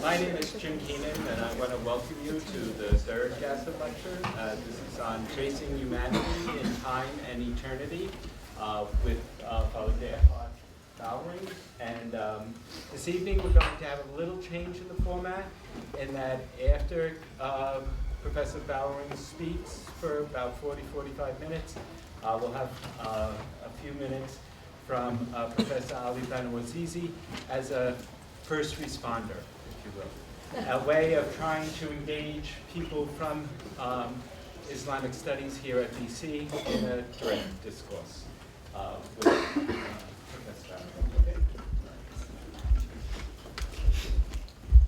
My name is Jim Keenan, and I want to welcome you to the third Gasson lecture. This is on Chasing Humanity in Time and Eternity with Father Gerhard Bowering. And this evening we're going to have a little change in the format in that after Professor Bowering speaks for about 40-45 minutes, we'll have a few minutes from Professor Ali Banawazizi as a first responder, if you will. A way of trying to engage people from Islamic studies here at BC in a direct discourse with Professor Bowering.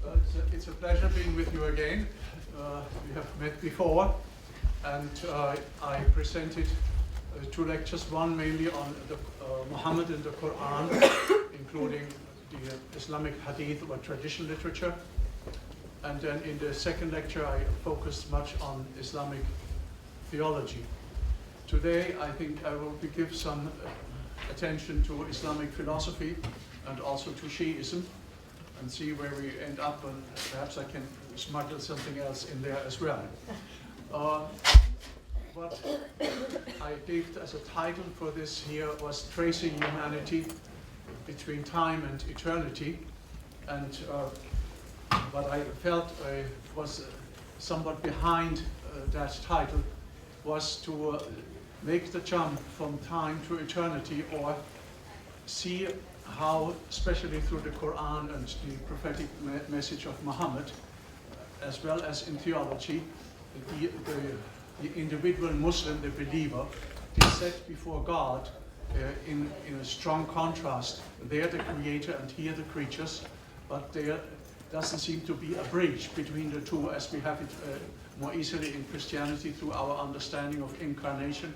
Well, it's a pleasure being with you again. We have met before, and I presented two lectures, one mainly on the Muhammad and the Quran, including the Islamic Hadith or traditional literature. And then in the second lecture, I focused much on Islamic theology. Today, I think I will give some attention to Islamic philosophy and also to Shiism, and see where we end up, and perhaps I can smuggle something else in there as well. What I gave as a title for this here was Tracing Humanity Between Time and Eternity, and what I felt was somewhat behind that title was to make the jump from time to eternity, or see how, especially through the Quran and the prophetic message of Muhammad, as well as in theology, the individual Muslim, the believer, is set before God in a strong contrast. They're the creator and here the creatures, but there doesn't seem to be a bridge between the two as we have it more easily in Christianity through our understanding of incarnation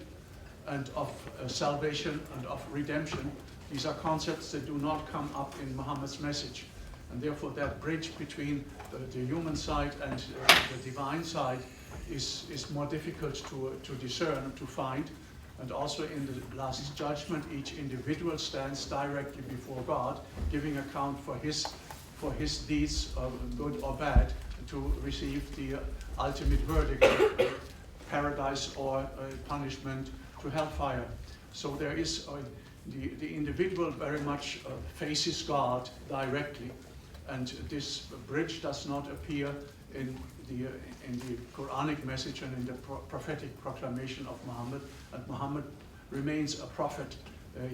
and of salvation and of redemption. These are concepts that do not come up in Muhammad's message. And therefore that bridge between the human side and the divine side is more difficult to discern, to find. And also in the last judgment, each individual stands directly before God, giving account for his deeds, good or bad, to receive the ultimate verdict, paradise or punishment to hellfire. So there is the individual very much faces God directly, and this bridge does not appear in the Quranic message and in the prophetic proclamation of Muhammad. And Muhammad remains a prophet.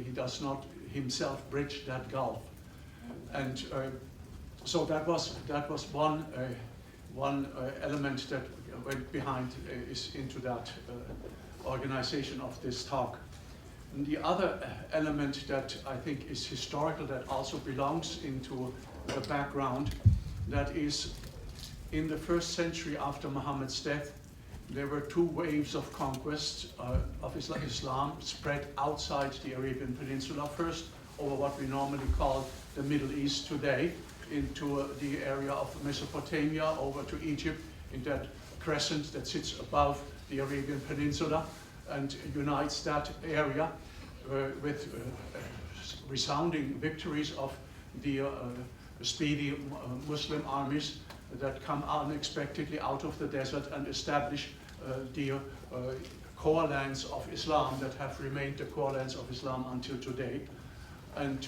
He does not himself bridge that gulf. And so that was one element that went behind is into that organization of this talk. And the other element that I think is historical, that also belongs into the background, that is, in the first century after Muhammad's death, there were two waves of conquest of Islam spread outside the Arabian Peninsula. First, over what we normally call the Middle East today, into the area of Mesopotamia, over to Egypt, in that crescent that sits above the Arabian Peninsula and unites that area with resounding victories of the speedy Muslim armies that come unexpectedly out of the desert and establish the core lands of Islam that have remained the core lands of Islam until today. And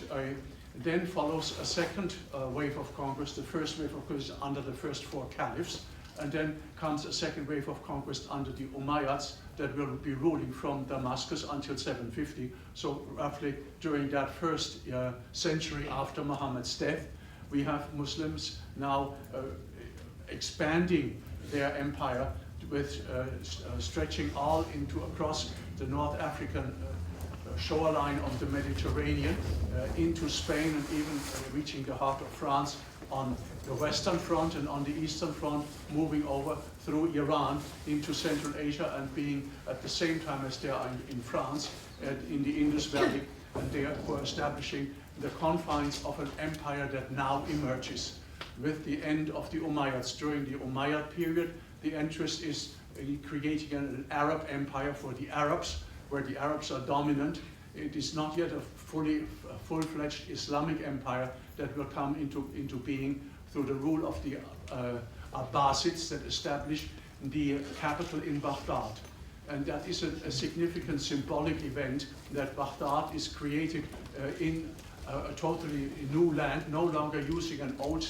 then follows a second wave of conquest. The first wave of conquest under the first four caliphs, and then comes a second wave of conquest under the Umayyads that will be ruling from Damascus until 750. So roughly during that first century after Muhammad's death, we have Muslims now expanding their empire with stretching all into across the North African shoreline of the Mediterranean, into Spain, and even reaching the heart of France on the western front, and on the eastern front moving over through Iran into Central Asia, and being at the same time as they are in France, in the Indus Valley, and they were establishing the confines of an empire that now emerges with the end of the Umayyads. During the Umayyad period, the interest is in creating an Arab empire for the Arabs, where the Arabs are dominant. It is not yet a full-fledged Islamic empire that will come into being through the rule of the Abbasids that established the capital in Baghdad. And that is a significant symbolic event, that Baghdad is created in a totally new land, no longer using an old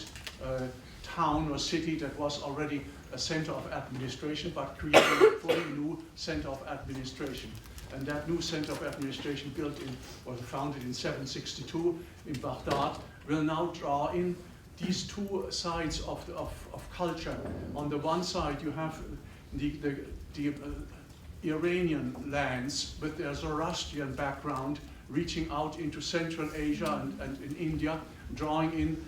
town or city that was already a center of administration, but creating a fully new center of administration. And that new center of administration was founded in 762 in Baghdad, will now draw in these two sides of culture. On the one side, you have the Iranian lands with their Zoroastrian background, reaching out into Central Asia and in India, drawing in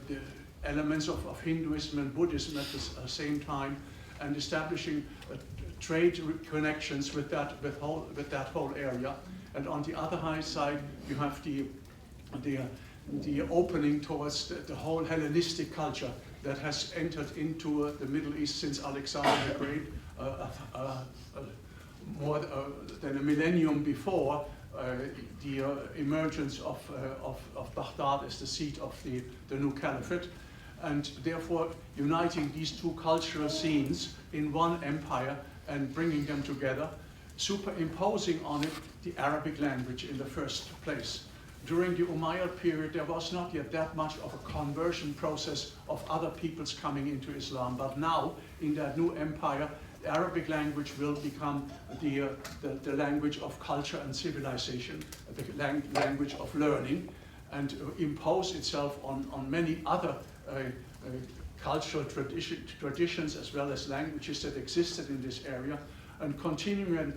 the elements of Hinduism and Buddhism at the same time, and establishing trade connections with that whole area. And on the other side, you have the opening towards the whole Hellenistic culture that has entered into the Middle East since Alexander the Great, more than a millennium before the emergence of Baghdad as the seat of the new caliphate, and therefore uniting these two cultural scenes in one empire and bringing them together, superimposing on it the Arabic language in the first place. During the Umayyad period, there was not yet that much of a conversion process of other peoples coming into Islam, but now, in that new empire, the Arabic language will become the language of culture and civilization, the language of learning, and impose itself on many other cultural traditions as well as languages that existed in this area, and continuing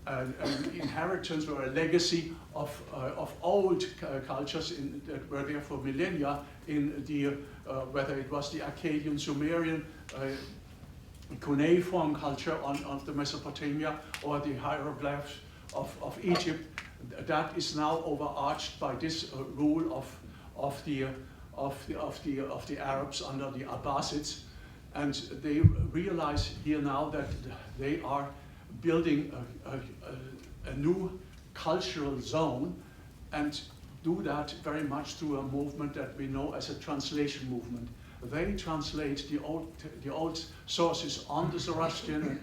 an inheritance or a legacy of old cultures that were there for millennia in the, whether it was the Akkadian, Sumerian, cuneiform culture of the Mesopotamia, or the hieroglyphs of Egypt, that is now overarched by this rule of the Arabs under the Abbasids, and they realize here now that they are building a new cultural zone, and do that very much through a movement that we know as a translation movement. They translate the old sources on the Zoroastrian,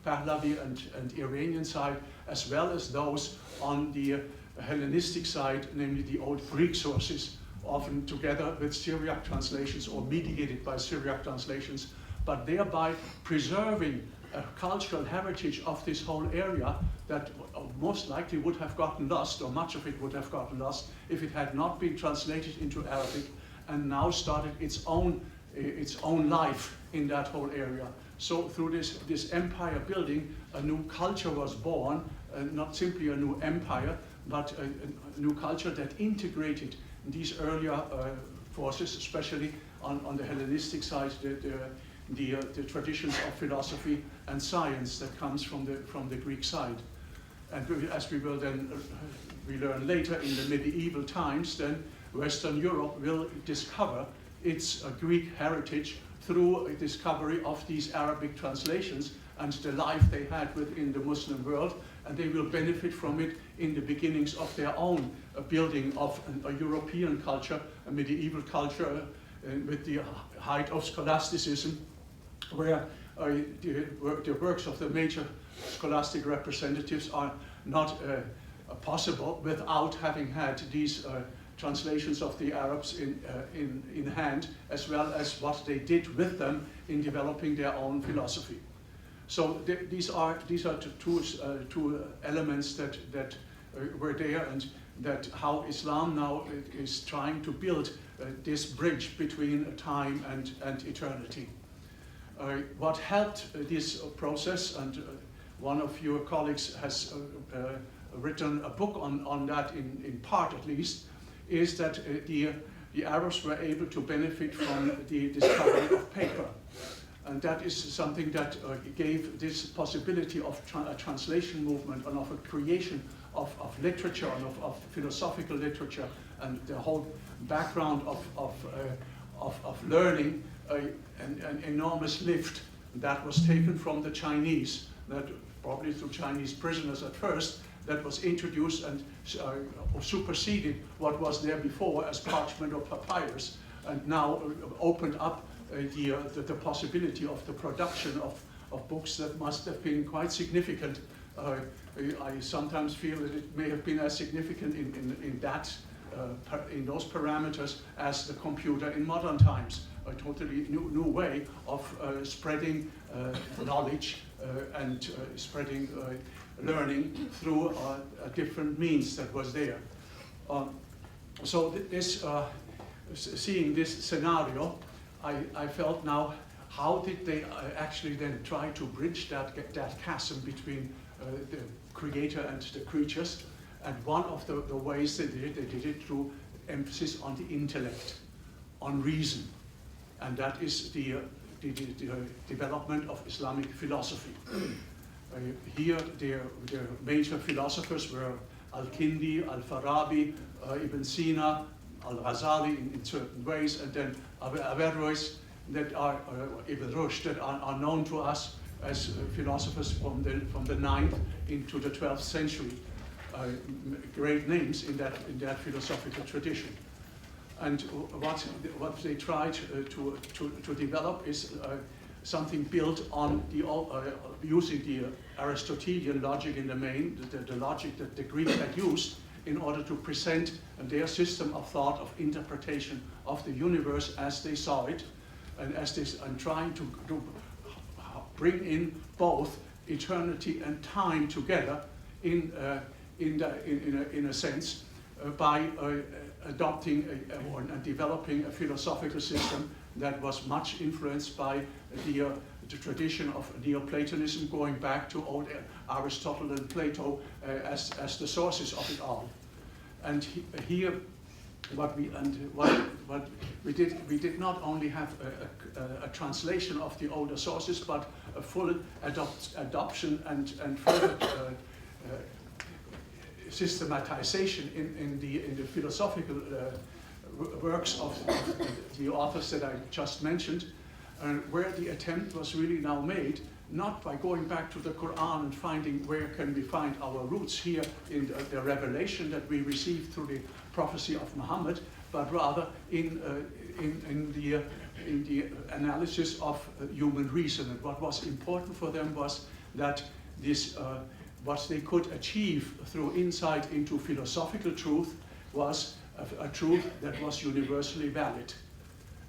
Pahlavi and Iranian side, as well as those on the Hellenistic side, namely the old Greek sources, often together with Syriac translations or mediated by Syriac translations, but thereby preserving a cultural heritage of this whole area that most likely would have gotten lost, or much of it would have gotten lost, if it had not been translated into Arabic and now started its own life in that whole area. So through this empire building, a new culture was born, not simply a new empire, but a new culture that integrated these earlier forces, especially on the Hellenistic side, the traditions of philosophy and science that comes from the Greek side. And as we will then we learn later, in the medieval times, then Western Europe will discover its Greek heritage through a discovery of these Arabic translations and the life they had within the Muslim world, and they will benefit from it in the beginnings of their own building of a European culture, a medieval culture with the height of scholasticism, where the works of the major scholastic representatives are not possible without having had these translations of the Arabs in hand, as well as what they did with them in developing their own philosophy. So these are two elements that were there, and that how Islam now is trying to build this bridge between time and eternity. What helped this process, and one of your colleagues has written a book on that in part at least, is that the Arabs were able to benefit from the discovery of paper. And that is something that gave this possibility of a translation movement and of a creation of literature and of philosophical literature, and the whole background of learning, an enormous lift that was taken from the Chinese, that probably through Chinese prisoners at first, that was introduced and superseded what was there before as parchment or papyrus, and now opened up the possibility of the production of books that must have been quite significant. I sometimes feel that it may have been as significant in those parameters as the computer in modern times. A totally new way of spreading knowledge and spreading learning through different means that was there. So seeing this scenario, I felt now, how did they actually then try to bridge that chasm between the creator and the creatures? And one of the ways they did it through emphasis on the intellect, on reason. And that is the development of Islamic philosophy. Here, the major philosophers were Al-Kindi, Al-Farabi, Ibn Sina, Al-Ghazali in certain ways, and then Averroes, that are Ibn Rushd, that are known to us as philosophers from the 9th into the 12th century. Great names in that philosophical tradition. And what they tried to develop is something built on using the Aristotelian logic in the main, the logic that the Greeks had used in order to present their system of thought, of interpretation of the universe as they saw it, and trying to bring in both eternity and time together in a sense by adopting and developing a philosophical system that was much influenced by the tradition of Neoplatonism, going back to old Aristotle and Plato as the sources of it all. And here, what we did not only have a translation of the older sources, but a full adoption and further systematization in the philosophical works of the authors that I just mentioned, where the attempt was really now made, not by going back to the Quran and finding where can we find our roots here in the revelation that we received through the prophecy of Muhammad, but rather in the analysis of human reason. And what was important for them was that this what they could achieve through insight into philosophical truth was a truth that was universally valid.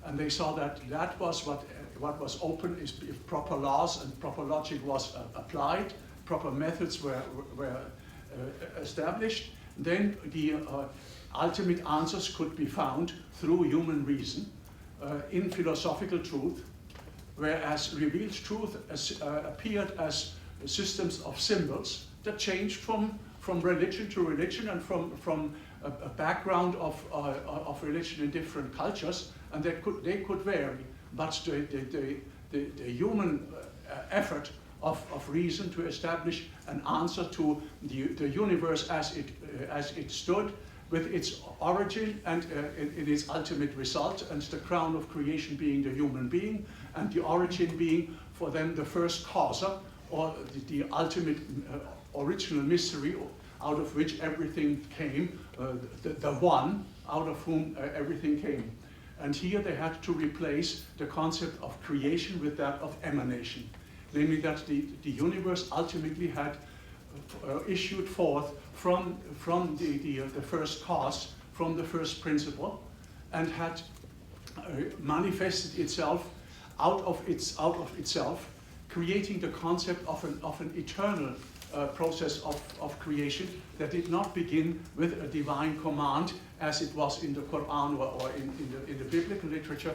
And they saw that that was what was open is if proper laws and proper logic was applied, proper methods were established, then the ultimate answers could be found through human reason in philosophical truth, whereas revealed truth appeared as systems of symbols that changed from religion to religion and from a background of religion in different cultures, and they could vary. But the human effort of reason to establish an answer to the universe as it stood, with its origin and in its ultimate result, and the crown of creation being the human being, and the origin being for them the first causer, or the ultimate original mystery out of which everything came, the one out of whom everything came. And here they had to replace the concept of creation with that of emanation, namely that the universe ultimately had issued forth from the first cause, from the first principle, and had manifested itself out of itself, creating the concept of an eternal process of creation that did not begin with a divine command as it was in the Quran or in the biblical literature,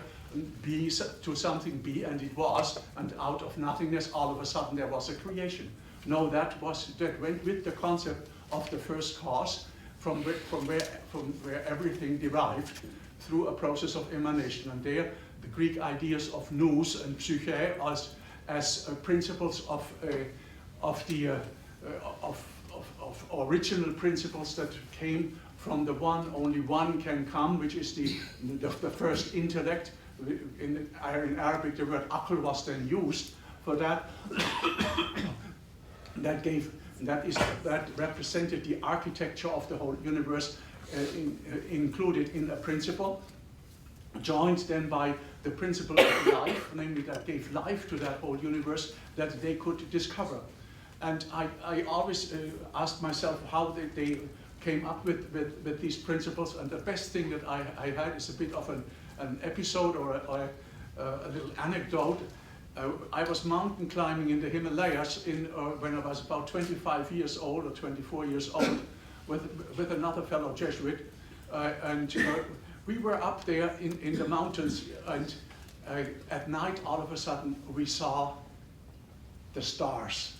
be to something be, and it was, and out of nothingness all of a sudden there was a creation. No, that went with the concept of the first cause, from where everything derived through a process of emanation. And there the Greek ideas of nous and psyche as principles of original principles that came from the one, only one can come, which is the first intellect. In Arabic, the word aql was then used for that. That gave that represented the architecture of the whole universe, included in a principle, joined then by the principle of life, namely that gave life to that whole universe that they could discover. And I always asked myself how they came up with these principles, and the best thing that I had is a bit of an episode or a little anecdote. I was mountain climbing in the Himalayas when I was about 25 years old or 24 years old with another fellow Jesuit, and we were up there in the mountains, and at night all of a sudden we saw the stars.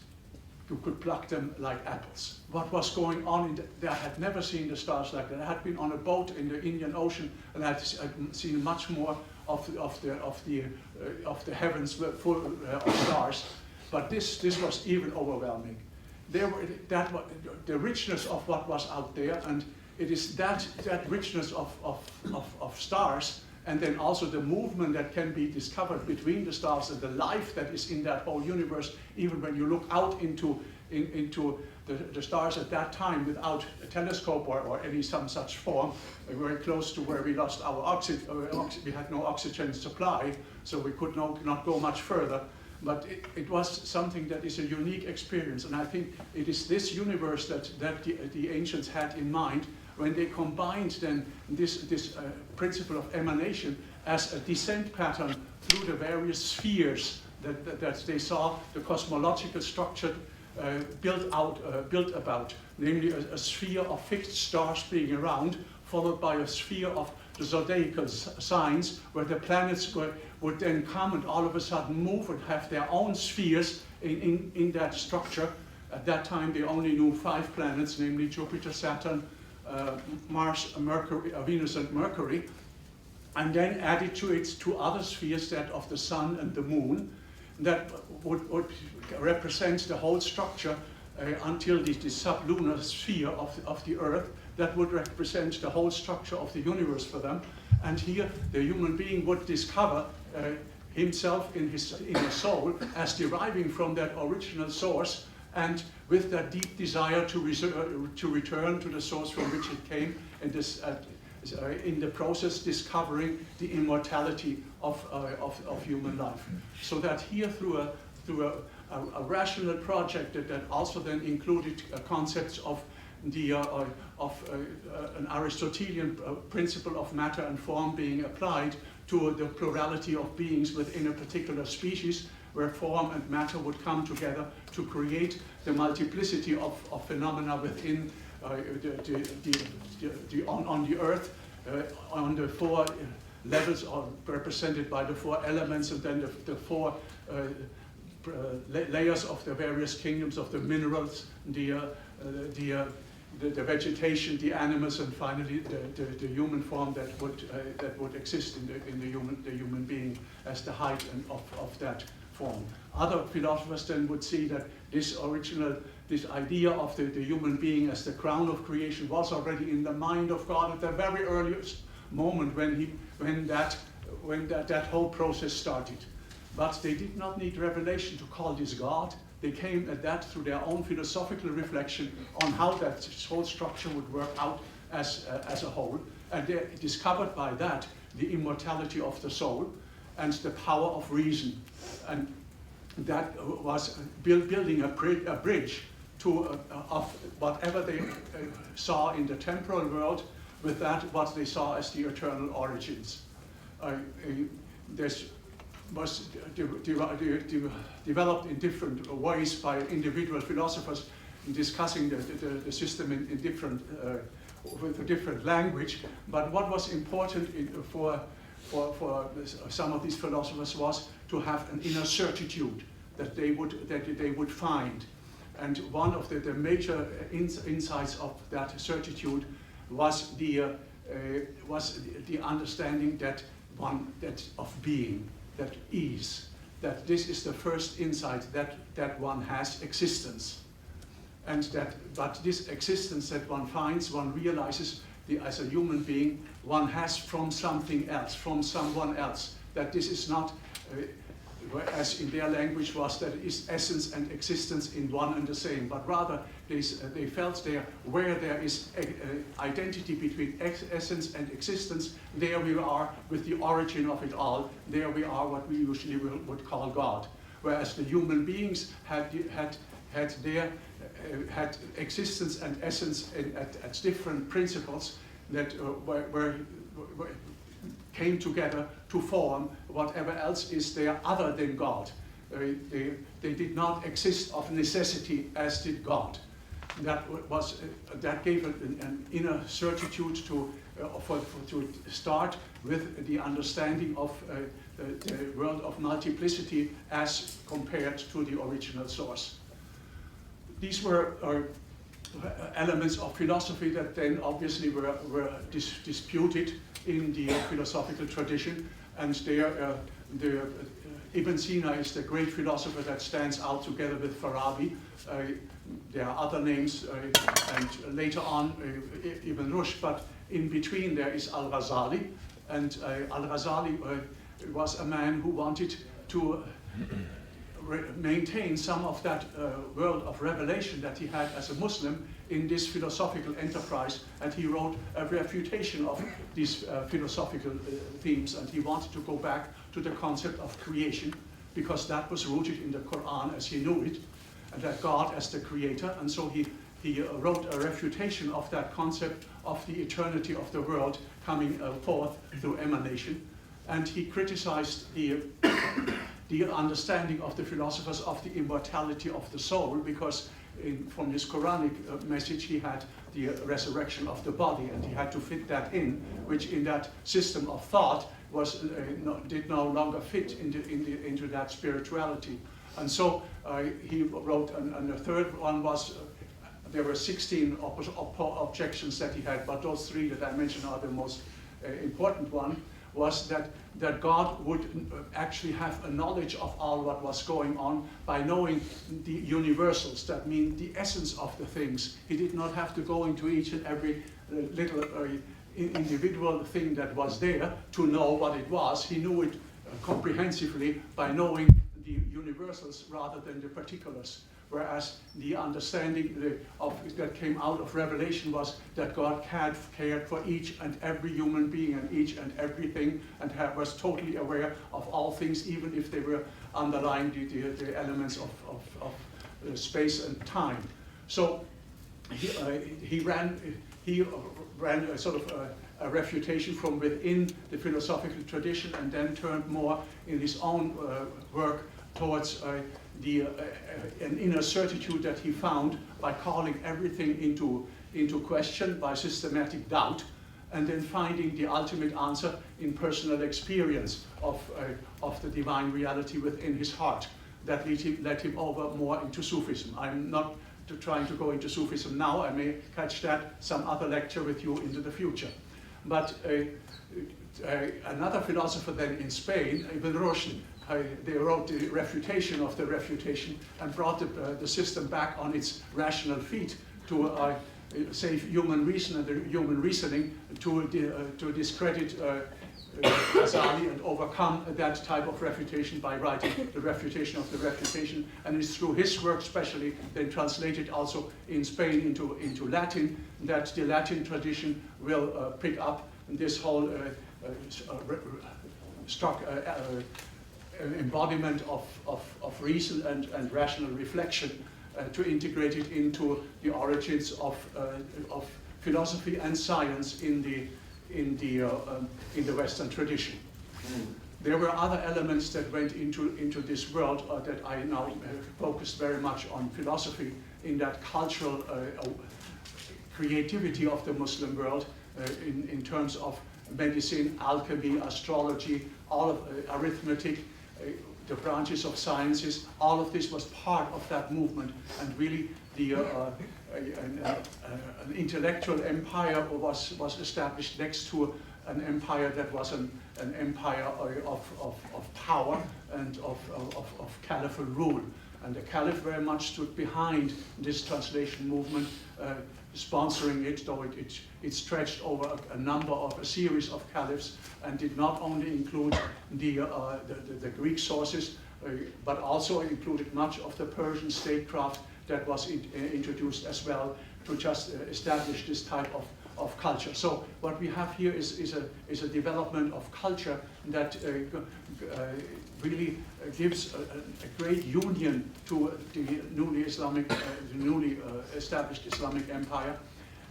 You could pluck them like apples. What was going on there? I had never seen the stars like that. I had been on a boat in the Indian Ocean, and I had seen much more of the heavens full of stars. But this was even overwhelming. The richness of what was out there, and it is that richness of stars, and then also the movement that can be discovered between the stars and the life that is in that whole universe, even when you look out into the stars at that time without a telescope or any some such form, very close to where we lost our oxygen. We had no oxygen supply, so we could not go much further. But it was something that is a unique experience, and I think it is this universe that the ancients had in mind when they combined then this principle of emanation as a descent pattern through the various spheres that they saw the cosmological structure built about, namely a sphere of fixed stars being around, followed by a sphere of the zodiacal signs, where the planets would then come and all of a sudden move and have their own spheres in that structure. At that time they only knew 5 planets, namely Jupiter, Saturn, Mars, Mercury, Venus and Mercury, and then added to it 2 other spheres, that of the Sun and the Moon, that would represent the whole structure until the sublunar sphere of the Earth, that would represent the whole structure of the universe for them. And here the human being would discover himself in his soul as deriving from that original source, and with that deep desire to return to the source from which it came, and in the process discovering the immortality of human life. So that here through a rational project that also then included concepts of an Aristotelian principle of matter and form being applied to the plurality of beings within a particular species, where form and matter would come together to create the multiplicity of phenomena within on the Earth, on the 4 levels represented by the 4 elements, and then the 4 layers of the various kingdoms of the minerals, the vegetation, the animals, and finally the human form that would exist in the human being as the height of that form. Other philosophers then would see that this idea of the human being as the crown of creation was already in the mind of God at the very earliest moment when that whole process started. But they did not need revelation to call this God. They came at that through their own philosophical reflection on how that whole structure would work out as a whole. And they discovered by that the immortality of the soul and the power of reason. And that was building a bridge to of whatever they saw in the temporal world with that what they saw as the eternal origins. This was developed in different ways by individual philosophers in discussing the system in different with a different language. But what was important for some of these philosophers was to have an inner certitude that they would find. And one of the major insights of that certitude was the understanding that of being, that is, that this is the first insight that one has existence. And but this existence that one finds, one realizes as a human being, one has from something else, from someone else, that this is not as in their language was that is essence and existence in one and the same, but rather they felt where there is identity between essence and existence, there we are with the origin of it all, there we are what we usually would call God. Whereas the human beings had existence and essence at different principles that came together to form whatever else is there other than God. They did not exist of necessity as did God. That gave an inner certitude to start with the understanding of the world of multiplicity as compared to the original source. These were elements of philosophy that then obviously were disputed in the philosophical tradition, and Ibn Sina is the great philosopher that stands out together with Farabi. There are other names, and later on Ibn Rushd, but in between there is Al-Ghazali, and Al-Ghazali was a man who wanted to maintain some of that world of revelation that he had as a Muslim in this philosophical enterprise, and he wrote a refutation of these philosophical themes, and he wanted to go back to the concept of creation, because that was rooted in the Quran as he knew it, and that God as the creator, and so he wrote a refutation of that concept of the eternity of the world coming forth through emanation, and he criticized the understanding of the philosophers of the immortality of the soul, because from his Quranic message he had the resurrection of the body, and he had to fit that in, which in that system of thought did no longer fit into that spirituality. And so he wrote, and the third one was, there were 16 objections that he had, but those three that I mentioned are the most important one, was that God would actually have a knowledge of all what was going on by knowing the universals, that means the essence of the things. He did not have to go into each and every little individual thing that was there to know what it was. He knew it comprehensively by knowing the universals rather than the particulars. Whereas the understanding that came out of Revelation was that God cared for each and every human being and each and everything, and was totally aware of all things, even if they were underlying the elements of space and time. So he ran a sort of a refutation from within the philosophical tradition, and then turned more in his own work towards an inner certitude that he found by calling everything into question by systematic doubt, and then finding the ultimate answer in personal experience of the divine reality within his heart. That led him over more into Sufism. I'm not trying to go into Sufism now. I may catch that some other lecture with you into the future. But another philosopher then in Spain, Ibn Rushd, they wrote the refutation of the refutation and brought the system back on its rational feet to save human reason and the human reasoning, to discredit Ghazali and overcome that type of refutation by writing the refutation of the refutation. And it's through his work, especially then translated also in Spain into Latin, that the Latin tradition will pick up this whole embodiment of reason and rational reflection, to integrate it into the origins of philosophy and science in the Western tradition. There were other elements that went into this world that I now focused very much on philosophy, in that cultural creativity of the Muslim world, in terms of medicine, alchemy, astrology, all of arithmetic, the branches of sciences. All of this was part of that movement, and really an intellectual empire was established next to an empire that was an empire of power and of caliphal rule. And the caliph very much stood behind this translation movement, sponsoring it, though it stretched over a series of caliphs, and did not only include the Greek sources, but also included much of the Persian statecraft that was introduced as well to just establish this type of culture. So what we have here is a development of culture that really gives a great union to the newly established Islamic empire.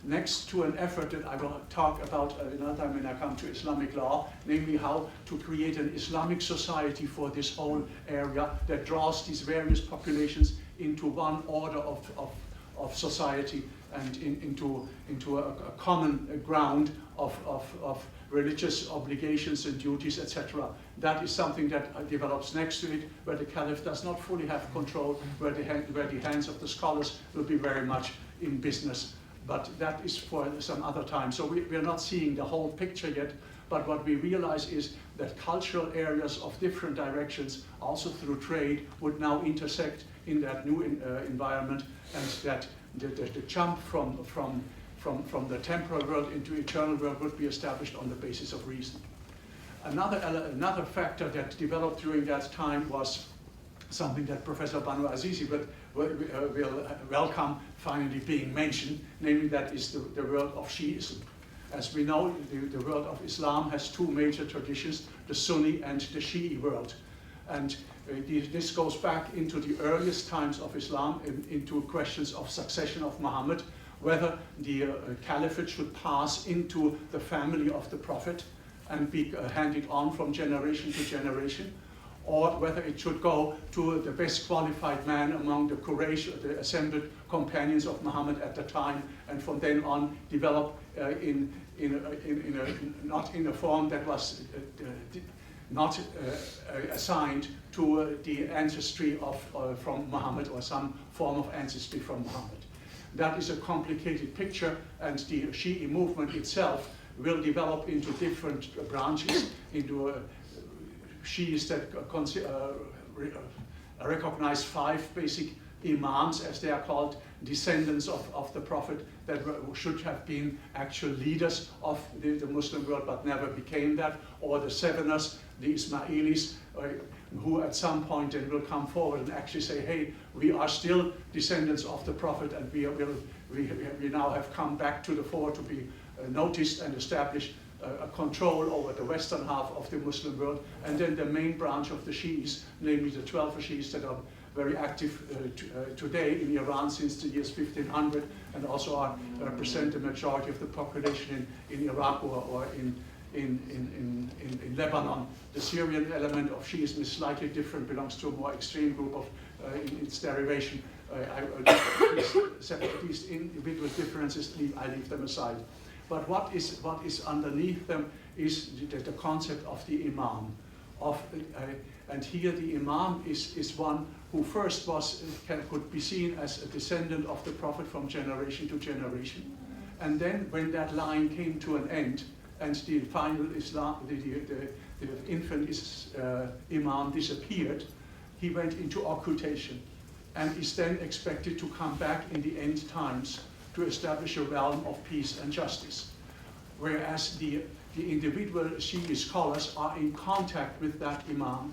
Next to an effort that I will talk about another time when I come to Islamic law, namely how to create an Islamic society for this whole area that draws these various populations into one order of society and into a common ground of religious obligations and duties, etc. That is something that develops next to it, where the caliph does not fully have control, where the hands of the scholars will be very much in business. But that is for some other time. So we are not seeing the whole picture yet, but what we realize is that cultural areas of different directions, also through trade, would now intersect in that new environment, and that the jump from the temporal world into eternal world would be established on the basis of reason. Another factor that developed during that time was something that Professor Banu Azizi will welcome finally being mentioned, namely that is the world of Shiism. As we know, the world of Islam has two major traditions, the Sunni and the Shi'i world. And this goes back into the earliest times of Islam, into questions of succession of Muhammad, whether the caliphate should pass into the family of the Prophet and be handed on from generation to generation, or whether it should go to the best qualified man among the Quraysh, the assembled companions of Muhammad at the time, and from then on develop not in a form that was not assigned to the ancestry from Muhammad, or some form of ancestry from Muhammad. That is a complicated picture, and the Shi'i movement itself will develop into different branches, into Shi'is that recognize 5 basic imams, as they are called, descendants of the Prophet, that should have been actual leaders of the Muslim world but never became that, or the Seveners, the Ismailis, who at some point then will come forward and actually say, hey, we are still descendants of the Prophet, and we now have come back to the fore to be noticed and established a control over the western half of the Muslim world. And then the main branch of the Shi'is, namely the 12 Shi'is that are very active today in Iran since the years 1500, and also represent the majority of the population in Iraq or in Lebanon. The Syrian element of Shiism is slightly different, belongs to a more extreme group of in its derivation. These individual differences, I leave them aside. But what is underneath them is the concept of the Imam. And here the Imam is one who first could be seen as a descendant of the Prophet from generation to generation. And then when that line came to an end, and the final Islam, the infant Imam disappeared, he went into occultation, and is then expected to come back in the end times to establish a realm of peace and justice. Whereas the individual Shi'i scholars are in contact with that Imam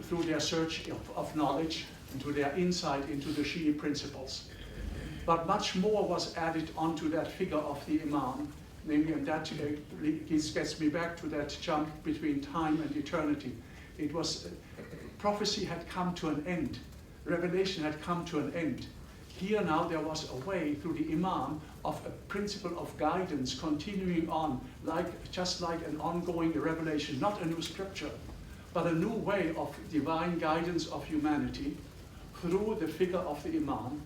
through their search of knowledge and through their insight into the Shi'i principles. But much more was added onto that figure of the Imam, namely, and that gets me back to that jump between time and eternity. It was, prophecy had come to an end, revelation had come to an end. Here now there was a way through the Imam of a principle of guidance continuing on, just like an ongoing revelation, not a new scripture, but a new way of divine guidance of humanity through the figure of the Imam,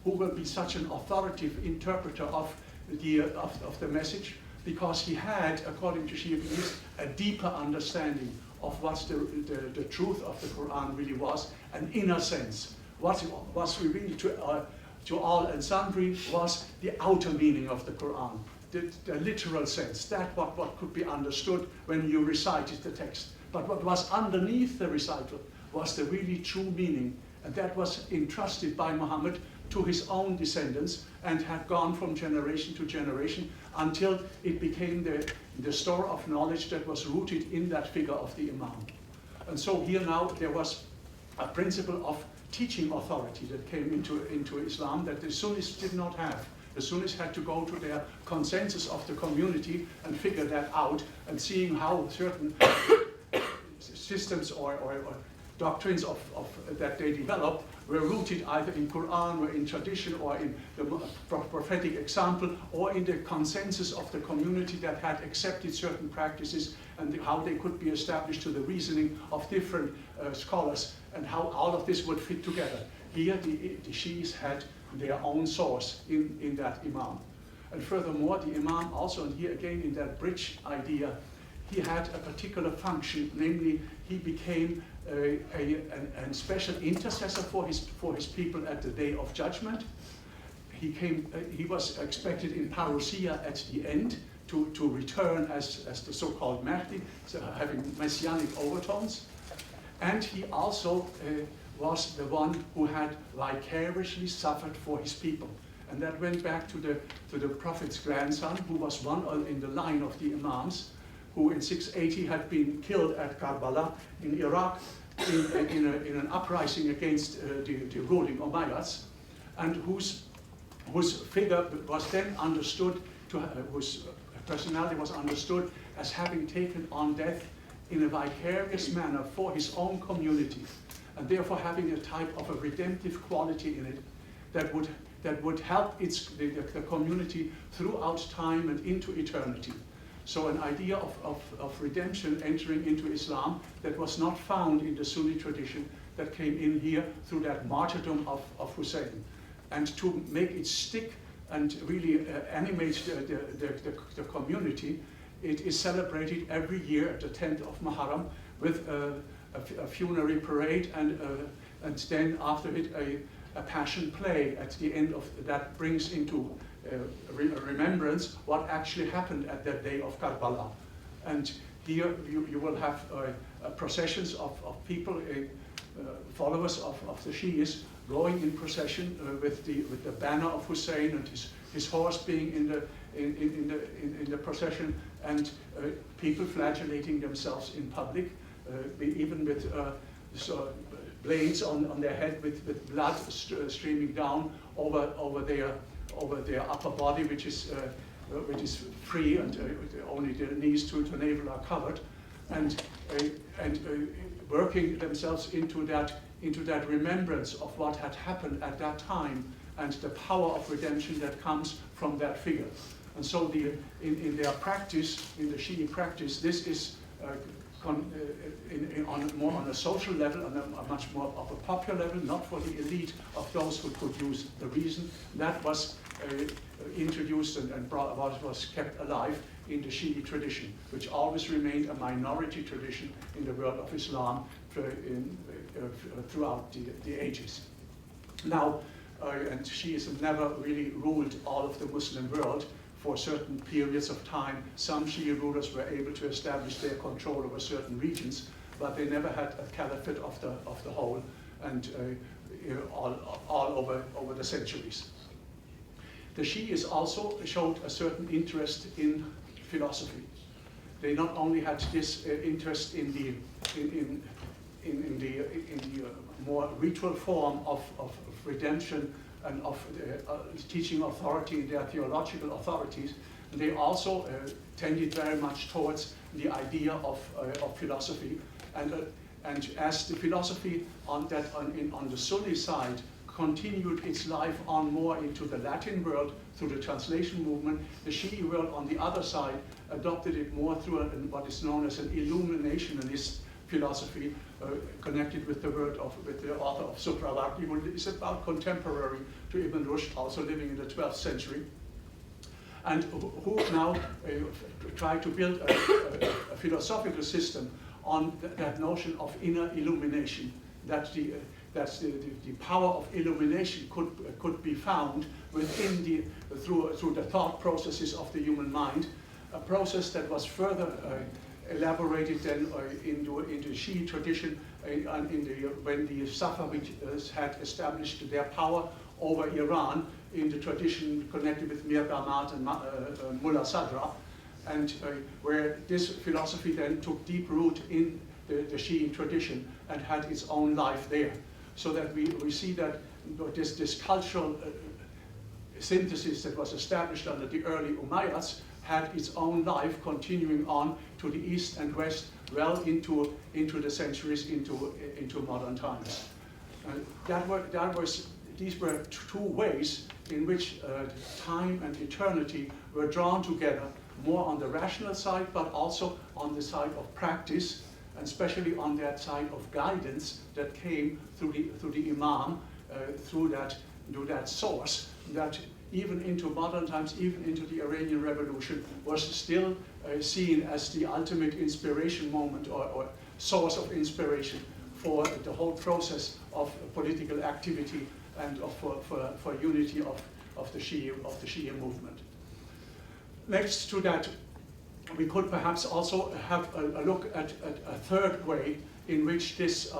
who will be such an authoritative interpreter of the message, because he had, according to Shia beliefs, a deeper understanding of what the truth of the Quran really was, an inner sense. What was revealed to all and sundry was the outer meaning of the Quran, the literal sense, that what could be understood when you recited the text. But what was underneath the recital was the really true meaning, and that was entrusted by Muhammad to his own descendants and had gone from generation to generation until it became the store of knowledge that was rooted in that figure of the Imam. And so here now there was a principle of teaching authority that came into Islam that the Sunnis did not have. The Sunnis had to go to their consensus of the community and figure that out, and seeing how certain systems or doctrines that they developed were rooted either in Quran or in tradition or in the prophetic example or in the consensus of the community that had accepted certain practices, and how they could be established to the reasoning of different scholars, and how all of this would fit together. Here the Shiis had their own source in that Imam. And furthermore, the Imam also, and here again in that bridge idea, he had a particular function, namely he became a special intercessor for his people at the Day of Judgment. He was expected in Parousia at the end to return as the so-called Mahdi, so having messianic overtones. And he also was the one who had vicariously suffered for his people. And that went back to the Prophet's grandson, who was one in the line of the Imams, who in 680 had been killed at Karbala in Iraq in an uprising against the ruling Umayyads, and whose figure was then understood, whose personality was understood as having taken on death in a vicarious manner for his own community, and therefore having a type of a redemptive quality in it that would help the community throughout time and into eternity. So an idea of redemption entering into Islam that was not found in the Sunni tradition, that came in here through that martyrdom of Hussein. And to make it stick and really animate the community, it is celebrated every year at the 10th of Muharram with a funerary parade, and then after it a passion play at the end of that brings into remembrance what actually happened at that day of Karbala. And here you will have processions of people, followers of the Shias, going in procession with the banner of Hussein and his horse being in the procession, and people flagellating themselves in public, even with blades on their head with blood streaming down over their upper body, which is free, and only the knees to navel are covered, and working themselves into that remembrance of what had happened at that time and the power of redemption that comes from that figure. And so in their practice, in the Shi'i practice, this is more on a social level, on a much more of a popular level, not for the elite of those who could use the reason. That was introduced and was kept alive in the Shi'i tradition, which always remained a minority tradition in the world of Islam throughout the ages. Now, and Shiism never really ruled all of the Muslim world. For certain periods of time, some Shia rulers were able to establish their control over certain regions, but they never had a caliphate of the whole, and all over the centuries. The Shias also showed a certain interest in philosophy. They not only had this interest in the more ritual form of redemption and of teaching authority in their theological authorities, they also tended very much towards the idea of philosophy. And as the philosophy on the Sunni side continued its life on more into the Latin world through the translation movement, the Shi'i world on the other side adopted it more through what is known as an illuminationalist philosophy, connected with with the author of Suhrawardi, who is about contemporary to Ibn Rushd, also living in the 12th century, and who now tried to build a philosophical system on that notion of inner illumination, that the power of illumination could be found within through the thought processes of the human mind, a process that was further elaborated then into Shi'i tradition when the Safavids had established their power over Iran in the tradition connected with Mir Damad and Mullah Sadra, and where this philosophy then took deep root in the Shi'i tradition and had its own life there. So that we see that this cultural synthesis that was established under the early Umayyads had its own life continuing on to the east and west, well into the centuries, into modern times. These were two ways in which time and eternity were drawn together, more on the rational side, but also on the side of practice, and especially on that side of guidance that came through the Imam, through that source that even into modern times, even into the Iranian Revolution, was still seen as the ultimate inspiration moment or source of inspiration for the whole process of political activity and for unity of the Shia movement. Next to that, we could perhaps also have a look at a third way in which this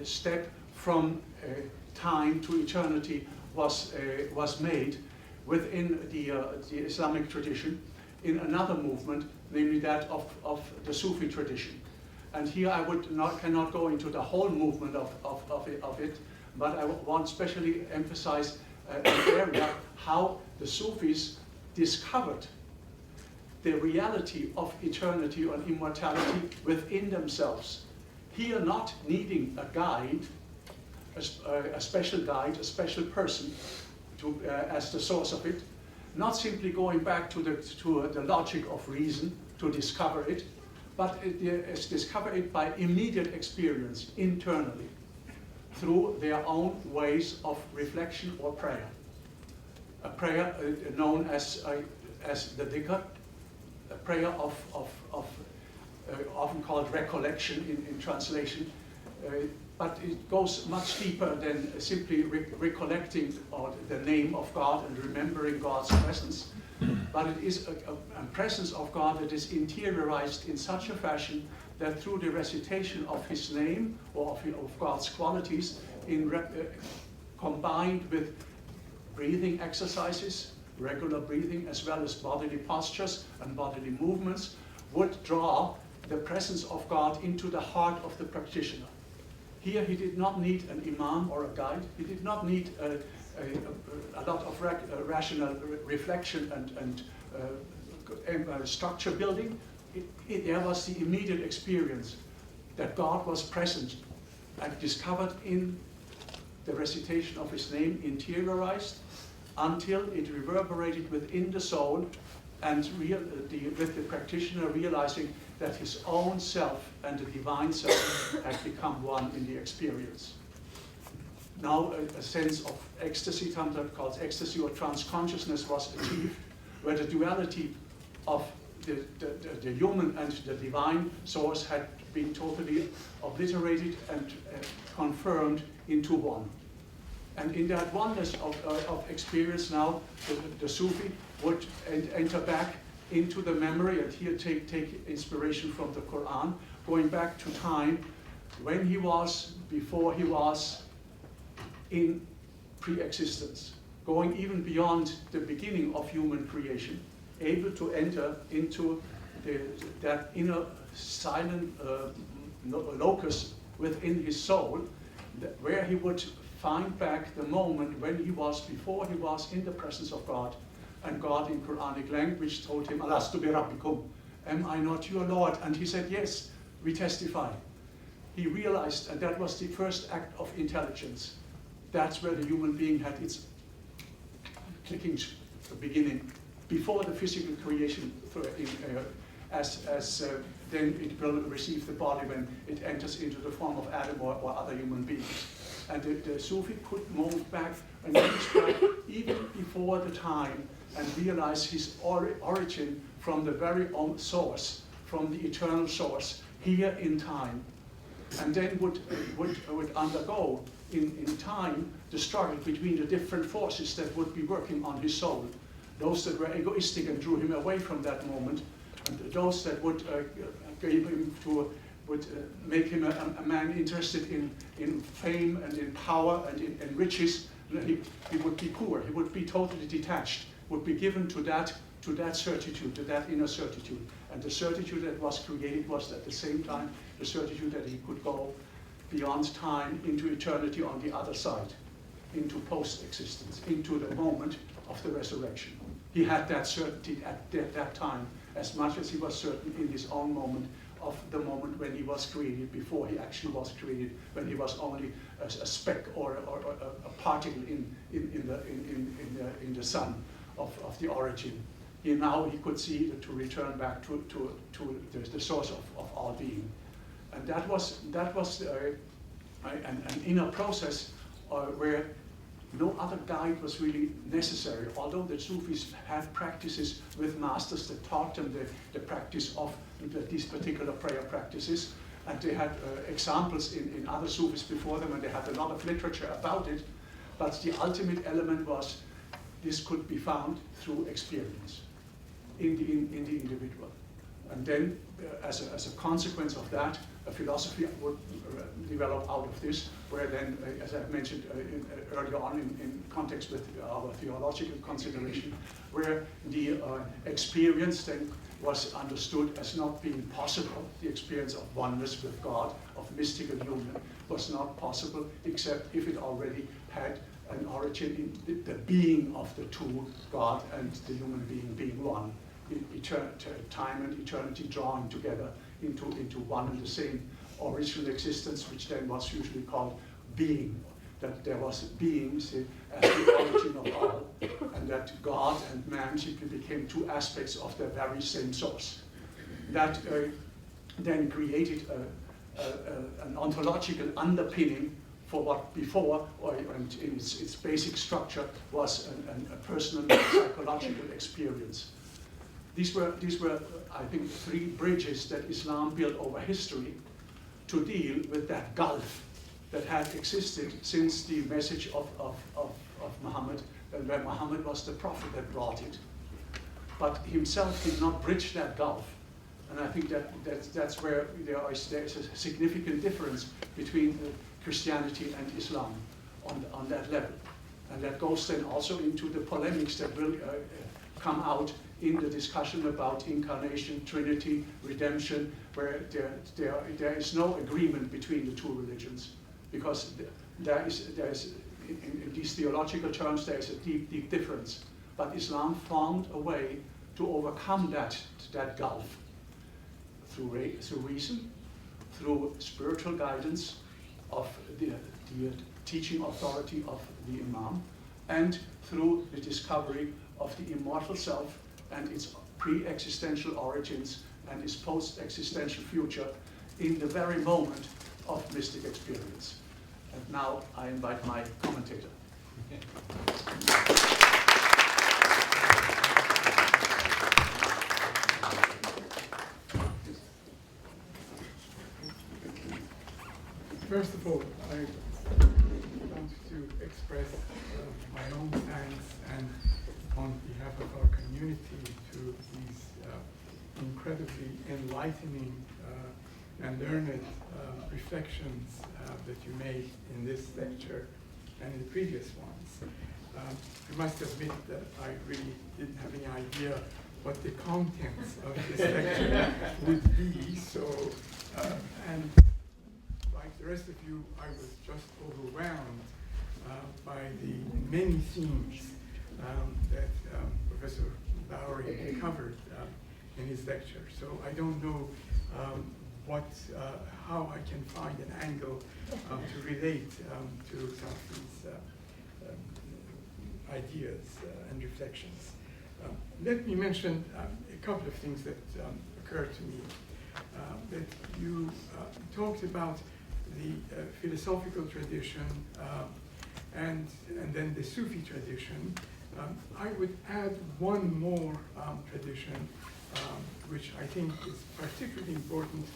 step from time to eternity was made within the Islamic tradition in another movement, namely that of the Sufi tradition. And here I cannot go into the whole movement of it, but I want to especially emphasize an area how the Sufis discovered the reality of eternity and immortality within themselves. Here not needing a guide, a special guide, a special person as the source of it, not simply going back to the logic of reason to discover it, but discover it by immediate experience internally through their own ways of reflection or prayer. A prayer known as the dhikr, a prayer of often called recollection in translation, but it goes much deeper than simply recollecting the name of God and remembering God's presence. But it is a presence of God that is interiorized in such a fashion that through the recitation of His name or of God's qualities, combined with breathing exercises, regular breathing, as well as bodily postures and bodily movements, would draw the presence of God into the heart of the practitioner. Here he did not need an imam or a guide. He did not need a lot of rational reflection and structure building. There was the immediate experience that God was present and discovered in the recitation of His name, interiorized, until it reverberated within the soul, and with the practitioner realizing that his own self and the divine self had become one in the experience. Now a sense of ecstasy, sometimes called ecstasy or trans-consciousness, was achieved, where the duality of the human and the divine source had been totally obliterated and confirmed into one. And in that oneness of experience now, the Sufi would enter back into the memory, and here take inspiration from the Quran, going back to time when he was, before he was, in pre-existence, going even beyond the beginning of human creation, able to enter into that inner silent locus within his soul, where he would find back the moment when he was, before he was in the presence of God, and God in Quranic language told him, Alastu bi rabbikum, am I not your Lord? And he said, yes, we testify. He realized, and that was the first act of intelligence. That's where the human being had its clicking beginning, before the physical creation, then it will receive the body when it enters into the form of Adam or other human beings. And the Sufi could move back and reach back even before the time and realize his origin from the very own source, from the eternal source, here in time. And then would undergo in time the struggle between the different forces that would be working on his soul. Those that were egoistic and drew him away from that moment, and those that would make him a man interested in fame and in power and in riches. He would be poor, he would be totally detached, would be given to that to that certitude, to that inner certitude. And the certitude that was created was at the same time the certitude that he could go beyond time into eternity on the other side, into post-existence, into the moment of the resurrection. He had that certainty at that time as much as he was certain in his own moment of the moment when he was created, before he actually was created, when he was only a speck or a particle in the sun of the origin. Now he could see to return back to the source of all being. And that was an inner process where no other guide was really necessary, although the Sufis had practices with masters that taught them the practice of these particular prayer practices, and they had examples in other Sufis before them, and they had a lot of literature about it, but the ultimate element was this could be found through experience in the individual. And then, as a consequence of that, a philosophy would develop out of this, where then, as I mentioned earlier on in context with our theological consideration, where the experience then was understood as not being possible. The experience of oneness with God, of mystical union, was not possible except if it already had an origin in the being of the two, God and the human being one. Time and eternity drawing together into one and the same original existence, which then was usually called being. That there was being as the origin of all, and that God and man simply became two aspects of the very same source. That then created an ontological underpinning for what before, and in its basic structure, was a personal psychological experience. These were, I think, three bridges that Islam built over history to deal with that gulf that had existed since the message of Muhammad, and where Muhammad was the prophet that brought it. But himself did not bridge that gulf. And I think that's where there's a significant difference between Christianity and Islam on that level. And that goes then also into the polemics that will come out in the discussion about incarnation, Trinity, redemption, where there is no agreement between the two religions, because there is in these theological terms there is a deep difference. But Islam found a way to overcome that gulf through reason, through spiritual guidance of the teaching authority of the Imam, and through the discovery of the immortal self and its pre-existential origins and its post-existential future in the very moment of mystic experience. And now I invite my commentator. First of all, I want to express my own thanks and on behalf of our community to these incredibly enlightening and learned reflections that you made in this lecture and in the previous ones. I must admit that I really didn't have any idea what the contents of this lecture would be, so, and like the rest of you, I was just overwhelmed by the many themes that Professor Bowery covered in his lecture. So I don't know how I can find an angle to relate to some of these ideas and reflections. Let me mention a couple of things that occurred to me. That you talked about the philosophical tradition and then the Sufi tradition. I would add one more tradition, which I think is particularly important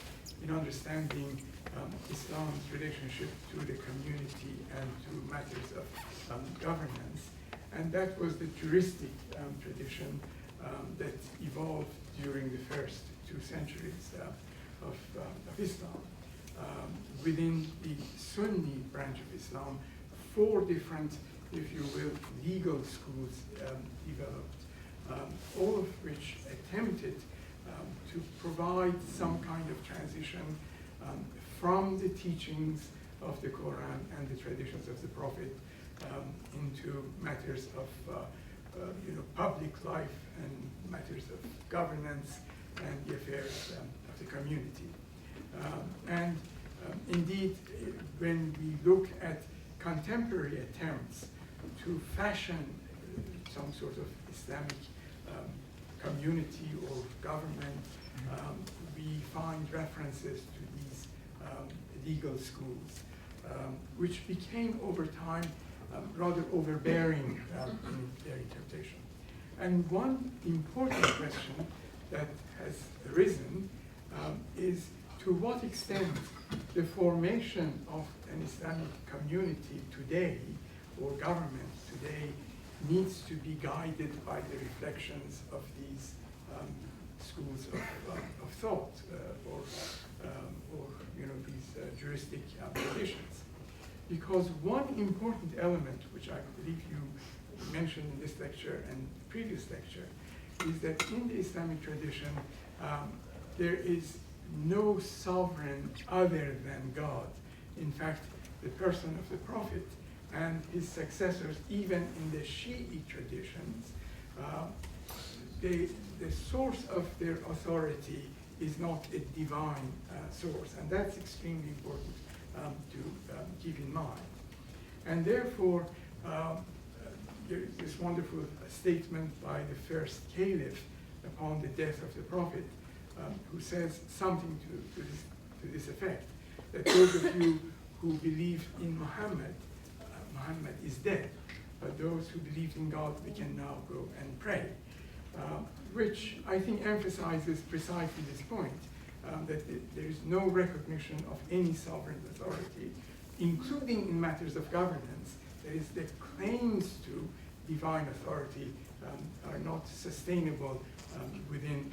in understanding Islam's relationship to the community and to matters of governance. And that was the juristic tradition that evolved during the first 2 centuries of Islam. Within the Sunni branch of Islam, 4 different, if you will, legal schools developed. all of which attempted to provide some kind of transition from the teachings of the Quran and the traditions of the Prophet into matters of public life and matters of governance and the affairs of the community. Indeed, when we look at contemporary attempts to fashion some sort of Islamic community or government, we find references to these legal schools, which became over time rather overbearing in their interpretation. And one important question that has arisen is to what extent the formation of an Islamic community today or government today needs to be guided by the reflections of these schools of thought or these juristic traditions. Because one important element, which I believe you mentioned in this lecture and the previous lecture, is that in the Islamic tradition, there is no sovereign other than God. In fact, the person of the Prophet and his successors, even in the Shi'i traditions, the source of their authority is not a divine source, and that's extremely important to keep in mind. And therefore, there is this wonderful statement by the first caliph upon the death of the Prophet, who says something to this effect, that those of you who believe in Muhammad, Muhammad is dead, but those who believed in God, we can now go and pray. Which I think emphasizes precisely this point, that there is no recognition of any sovereign authority, including in matters of governance. That is, the claims to divine authority are not sustainable within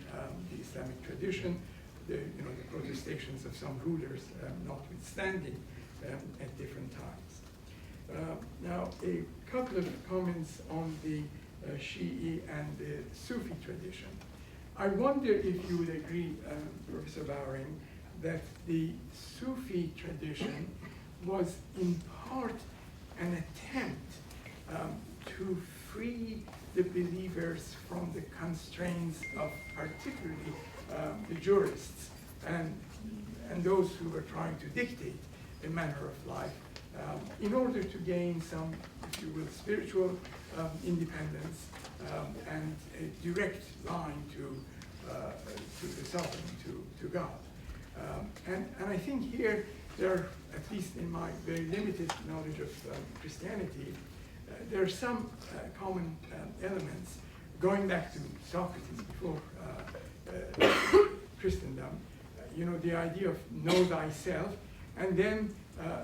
the Islamic tradition, the protestations of some rulers notwithstanding at different times. Now, a couple of comments on the Shi'i and the Sufi tradition. I wonder if you would agree, Professor Bowering, that the Sufi tradition was in part an attempt to free the believers from the constraints of particularly the jurists and those who were trying to dictate a manner of life in order to gain some, if you will, spiritual independence and a direct line to the sovereign, to God. And I think here there are, at least in my very limited knowledge of Christianity, there are some common elements going back to Socrates before Christendom. The idea of know thyself, and then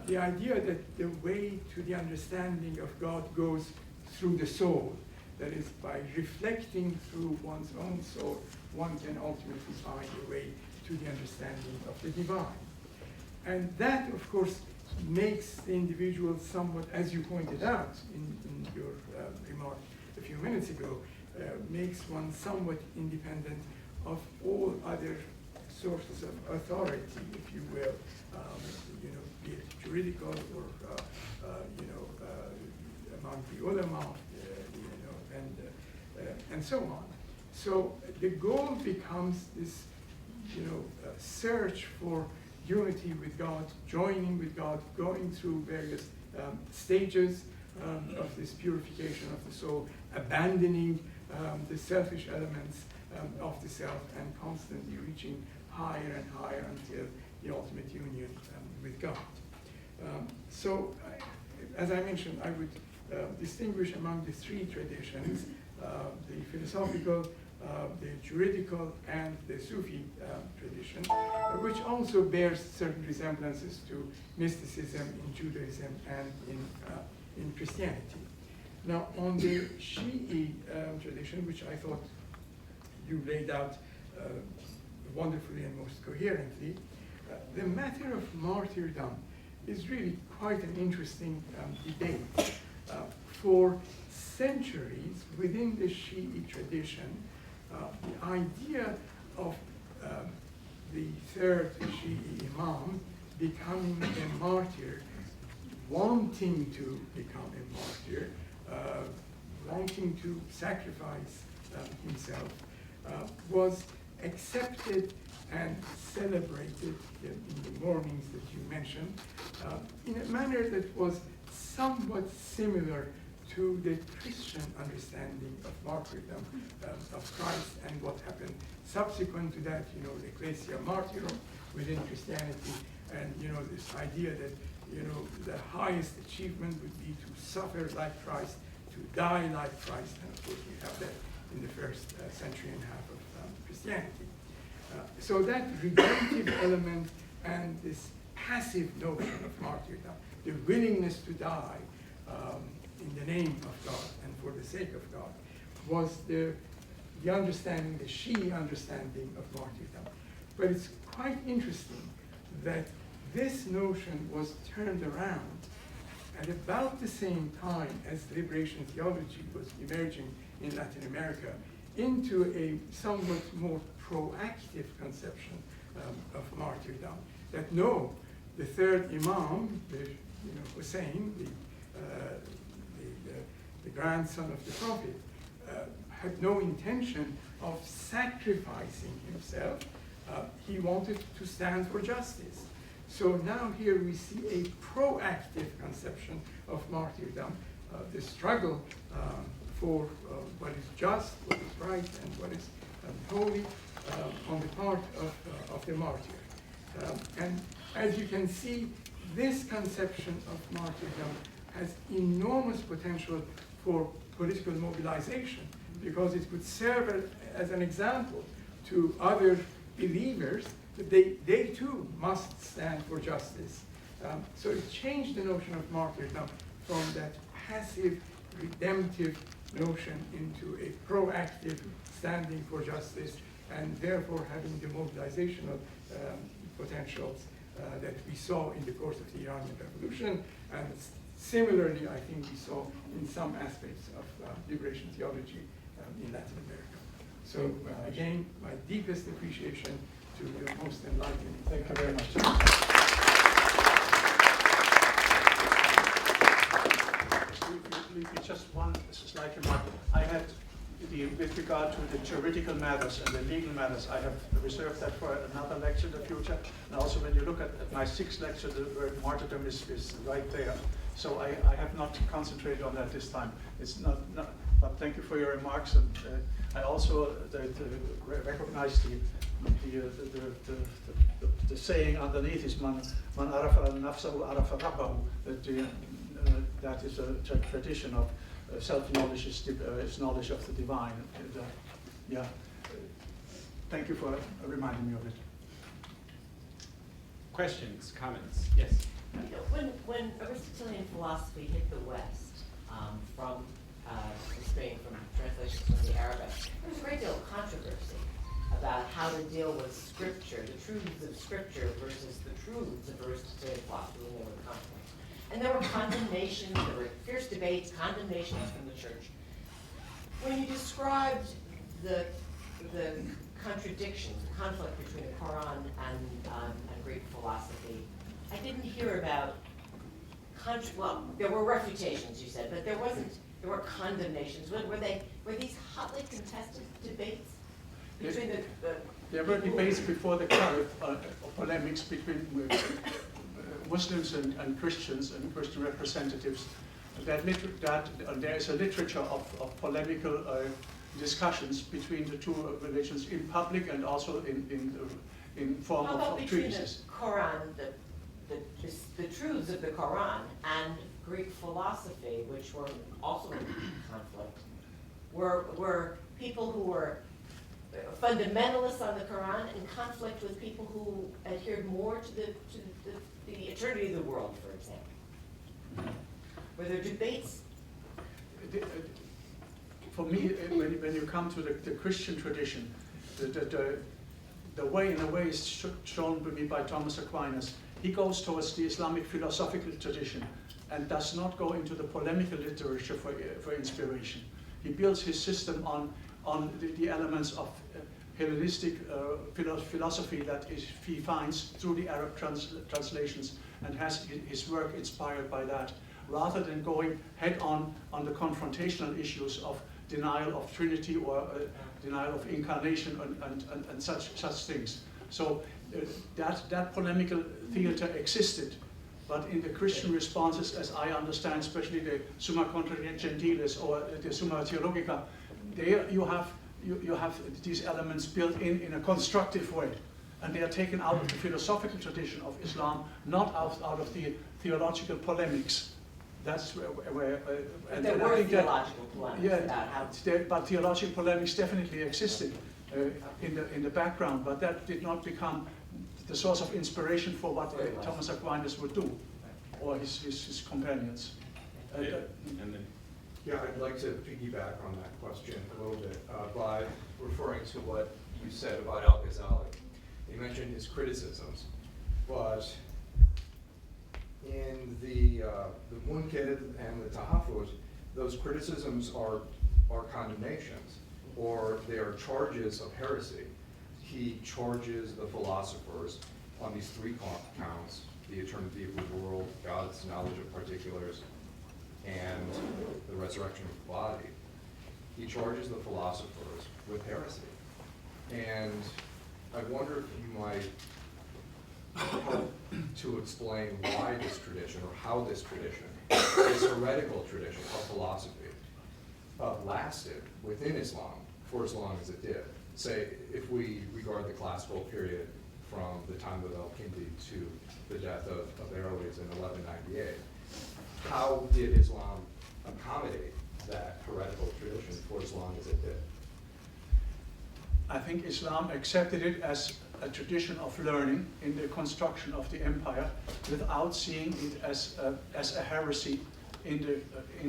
the idea that the way to the understanding of God goes through the soul. That is, by reflecting through one's own soul, one can ultimately find a way to the understanding of the divine. And that, of course, makes the individual somewhat, as you pointed out in your remark a few minutes ago, makes one somewhat independent of all other sources of authority, if you will, be it juridical or among the ulama, and so on. So the goal becomes this, search for unity with God, joining with God, going through various stages of this purification of the soul, abandoning the selfish elements of the self, and constantly reaching higher and higher until the ultimate union with God. As I mentioned, I would distinguish among the three traditions, the philosophical, the juridical, and the Sufi tradition, which also bears certain resemblances to mysticism in Judaism and in Christianity. Now, on the Shi'i tradition, which I thought you laid out wonderfully and most coherently, the matter of martyrdom is really quite an interesting debate for centuries within the Shi'i tradition, the idea of the third Shi'i Imam becoming a martyr, wanting to become a martyr, wanting to sacrifice himself, was accepted and celebrated in the mornings that you mentioned, in a manner that was somewhat similar to the Christian understanding of martyrdom of Christ and what happened subsequent to that, you know, the Ecclesia Martyrum within Christianity, and, you know, this idea that, you know, the highest achievement would be to suffer like Christ, to die like Christ, and of course we have that in the first century and a half of Christianity. So that redemptive element and this passive notion of martyrdom, the willingness to die in the name of God and for the sake of God, was the understanding, the Shi'i understanding of martyrdom. But it's quite interesting that this notion was turned around at about the same time as liberation theology was emerging in Latin America into a somewhat more proactive conception of martyrdom. That no, the third Imam, Hussein, the grandson of the Prophet, had no intention of sacrificing himself. He wanted to stand for justice. So now here we see a proactive conception of martyrdom, the struggle for what is just, what is right, and what is holy on the part of the martyr. And as you can see, this conception of martyrdom has enormous potential for political mobilization, because it could serve as an example to other believers that they too must stand for justice. So it changed the notion of martyrdom from that passive, redemptive notion into a proactive standing for justice, and therefore having the mobilizational potentials that we saw in the course of the Iranian Revolution, and similarly, I think we saw in some aspects of liberation theology in Latin America. So again, my deepest appreciation to your most enlightening. Thank you very much. Just one slight remark. I had, with regard to the juridical matters and the legal matters, I have reserved that for another lecture in the future. And also when you look at my 6th lecture, the word martyrdom is right there. So I have not concentrated on that this time. It's not but thank you for your remarks. And I also recognize the saying underneath is man arafa nafsahu arafa rabbahu, that is a tradition of self-knowledge is knowledge of the divine. And, thank you for reminding me of it. Questions, comments? Yes. When Aristotelian philosophy hit the West, from Spain, from translations from the Arabic, there was a great deal of controversy about how to deal with Scripture, the truths of Scripture versus the truths of Aristotelian philosophy when they were in conflict. And there were condemnations, there were fierce debates, condemnations from the church. When you described the contradictions, the conflict between the Quran and Greek philosophy, I didn't hear about, well, there were refutations, you said, but there were condemnations. Were these hotly contested debates between there were debates before the Caliph, polemics between Muslims and Christians and Christian representatives. There is a literature of polemical discussions between the two religions in public and also in form of treatises. How about between the Quran, the truths of the Quran, and Greek philosophy, which were also in conflict? Were people who were fundamentalists on the Quran in conflict with people who adhered more to the eternity of the world, for example? Were there debates? For me, when you come to the Christian tradition, the way, in a way, is shown to me by Thomas Aquinas. He goes towards the Islamic philosophical tradition and does not go into the polemical literature for inspiration. He builds his system on the elements of Hellenistic philosophy that he finds through the Arab translations, and has his work inspired by that, rather than going head-on the confrontational issues of denial of Trinity or denial of incarnation and such things. So that polemical theater existed, but in the Christian responses, as I understand, especially the Summa Contra Gentiles or the Summa Theologica, there you have these elements built in a constructive way, and they are taken out of the philosophical tradition of Islam, not out of the theological polemics. That's where and there were theological polemics about how. But theological polemics definitely existed in the background, but that did not become the source of inspiration for what Thomas Aquinas would do, or his companions. And then, Yeah, I'd like to piggyback on that question a little bit by referring to what you said about Al-Ghazali. You mentioned his criticisms, but in the Munkid and the Tahafuz, those criticisms are condemnations, or they are charges of heresy. He charges the philosophers on these three counts: the eternity of the world, God's knowledge of particulars, and the resurrection of the body. He charges the philosophers with heresy. And I wonder if you might help to explain why this tradition, or how this tradition, this heretical tradition of philosophy, lasted within Islam for as long as it did. Say, if we regard the classical period from the time of Al-Kindi to the death of Averroes in 1198, how did Islam accommodate that heretical tradition for as long as it did? I think Islam accepted it as a tradition of learning in the construction of the empire, without seeing it as a heresy in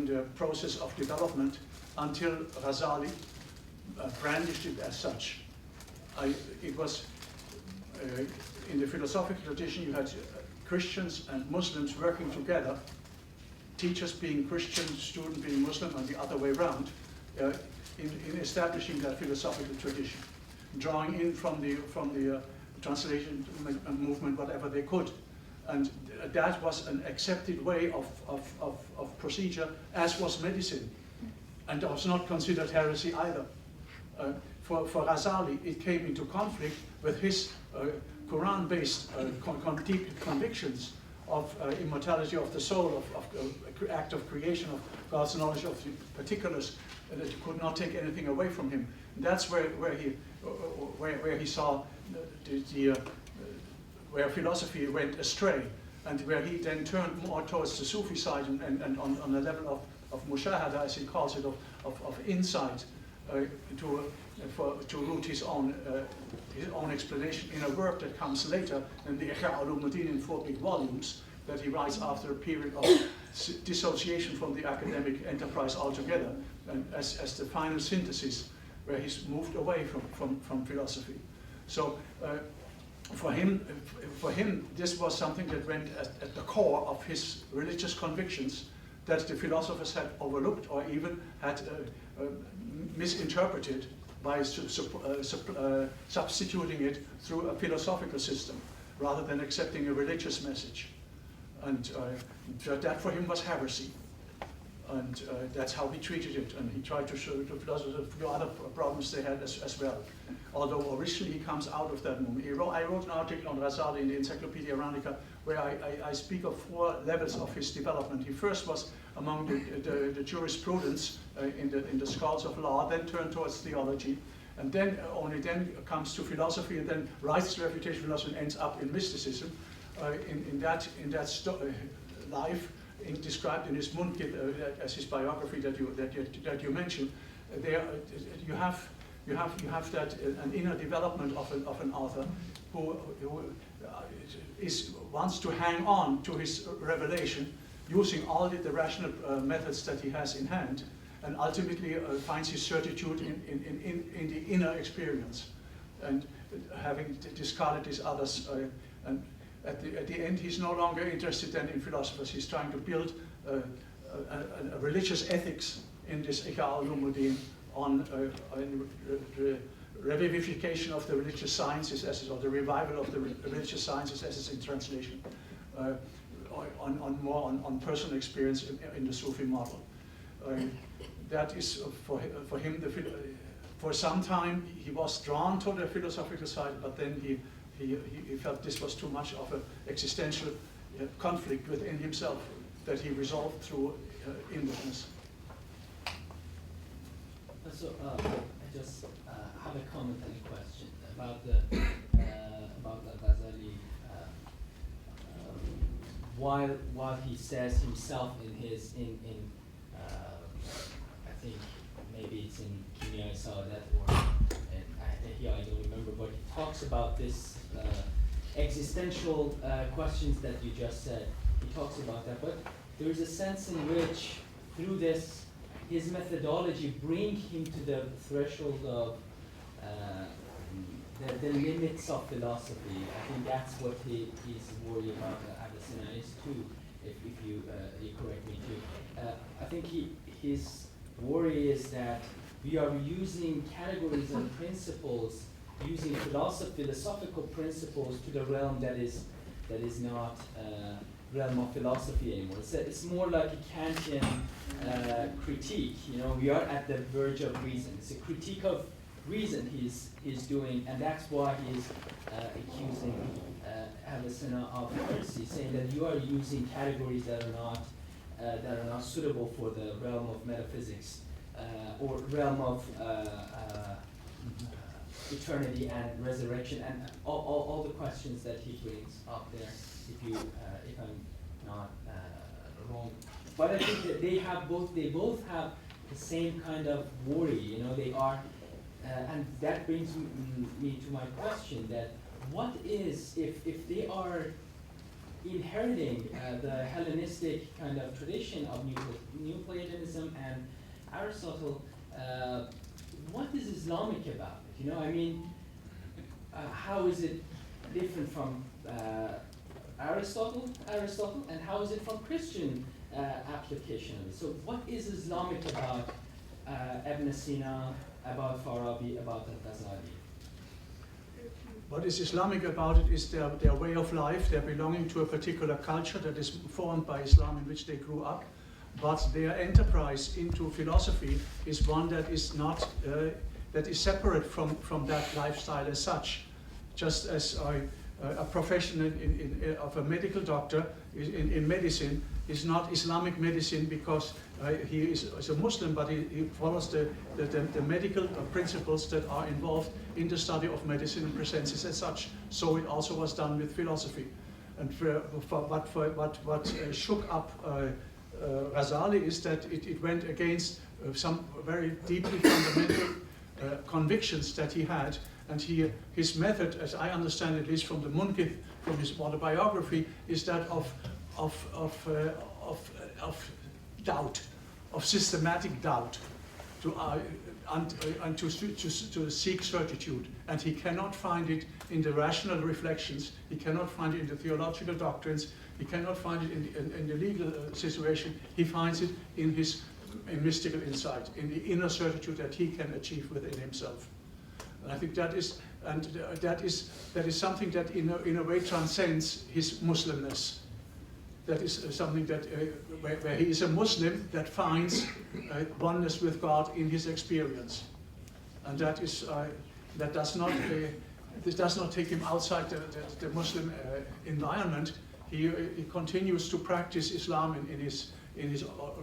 the process of development, until Ghazali brandished it as such. It was in the philosophical tradition, you had Christians and Muslims working together, teachers being Christian, student being Muslim, and the other way around, in establishing that philosophical tradition, drawing in from the translation movement whatever they could. And that was an accepted way of procedure, as was medicine, and was not considered heresy either. For Ghazali, it came into conflict with his Quran-based deep convictions of immortality of the soul, of act of creation, of God's knowledge of the particulars, that you could not take anything away from him. And that's where he saw where philosophy went astray, and where he then turned more towards the Sufi side, and on the level of mushahada, as he calls it, of insight, to root his own explanation in a work that comes later, in the Ihya Ulumuddin, in 4 big volumes, that he writes after a period of dissociation from the academic enterprise altogether, and as the final synthesis, where he's moved away from philosophy. So for him, this was something that went at the core of his religious convictions, that the philosophers had overlooked, or even had misinterpreted, by substituting it through a philosophical system, rather than accepting a religious message. And that for him was heresy. And that's how he treated it. And he tried to show to philosophers a few other problems they had as well. Although originally he comes out of that movement. I wrote an article on Ghazali in the Encyclopedia Iranica, where I speak of 4 levels of his development. He first was among the jurisprudence in the scholars of law, then turned towards theology, and then only then comes to philosophy, and then writes the Refutation of Philosophy and ends up in mysticism. In that life, described in his Munkid as his biography that you mentioned, there you have that an inner development of an author who wants to hang on to his revelation, using all the rational methods that he has in hand, and ultimately finds his certitude in the inner experience. And having discarded these others. And at the end, he's no longer interested then in philosophers. He's trying to build a religious ethics in this Ika al-Lumudin on the revivification of the religious sciences, as is, or the revival of the religious sciences, as is in translation, on personal experience in the Sufi model. That is for him. For some time he was drawn to the philosophical side, but then he felt this was too much of an existential conflict within himself that he resolved through inwardness. So I just have a comment and a question about the Ghazali. While he says himself in I think maybe it's in Kimia Saadat or here I don't remember, but he talks about this existential questions that you just said. He talks about that, but there is a sense in which through this his methodology bring him to the threshold of the limits of philosophy. I think that's what he's worried about. Avicenna is too, if you correct me too. I think his worry is that we are using categories and principles, using philosophical principles to the realm that is not realm of philosophy anymore. It's more like a Kantian critique. You know, we are at the verge of reason. It's a critique of reason he's doing, and that's why he's accusing Avicenna of heresy, saying that you are using categories that are not suitable for the realm of metaphysics or realm of eternity and resurrection, and all the questions that he brings up there. If I'm not wrong, but I think that they both have the same kind of worry. You know, they are, and that brings me to my question: that what is if they are inheriting the Hellenistic kind of tradition of Neoplatonism and Aristotle, what is Islamic about it? You know, I mean, how is it different from Aristotle, and how is it from Christian application of it? So what is Islamic about Ibn Sina, about Farabi, about Al-Ghazali? What is Islamic about it is their way of life. They're belonging to a particular culture that is formed by Islam in which they grew up. But their enterprise into philosophy is one that is not that is separate from that lifestyle as such. Just as a profession of a medical doctor in medicine is not Islamic medicine because he is a Muslim, but he follows the medical principles that are involved in the study of medicine and presents it as such. So it also was done with philosophy. And what shook up Ghazali is that it went against some very deeply fundamental convictions that he had, and his method, as I understand it, at least from the Munkith, from his autobiography, is that of doubt, of systematic doubt, and to seek certitude. And he cannot find it in the rational reflections. He cannot find it in the theological doctrines. He cannot find it in the legal situation. He finds it in his mystical insight, in the inner certitude that he can achieve within himself. And I think that is something that in a way transcends his Muslimness. That is something that where he is a Muslim that finds oneness with God in his experience, and that is that does not this does not take him outside the Muslim environment. He continues to practice Islam in his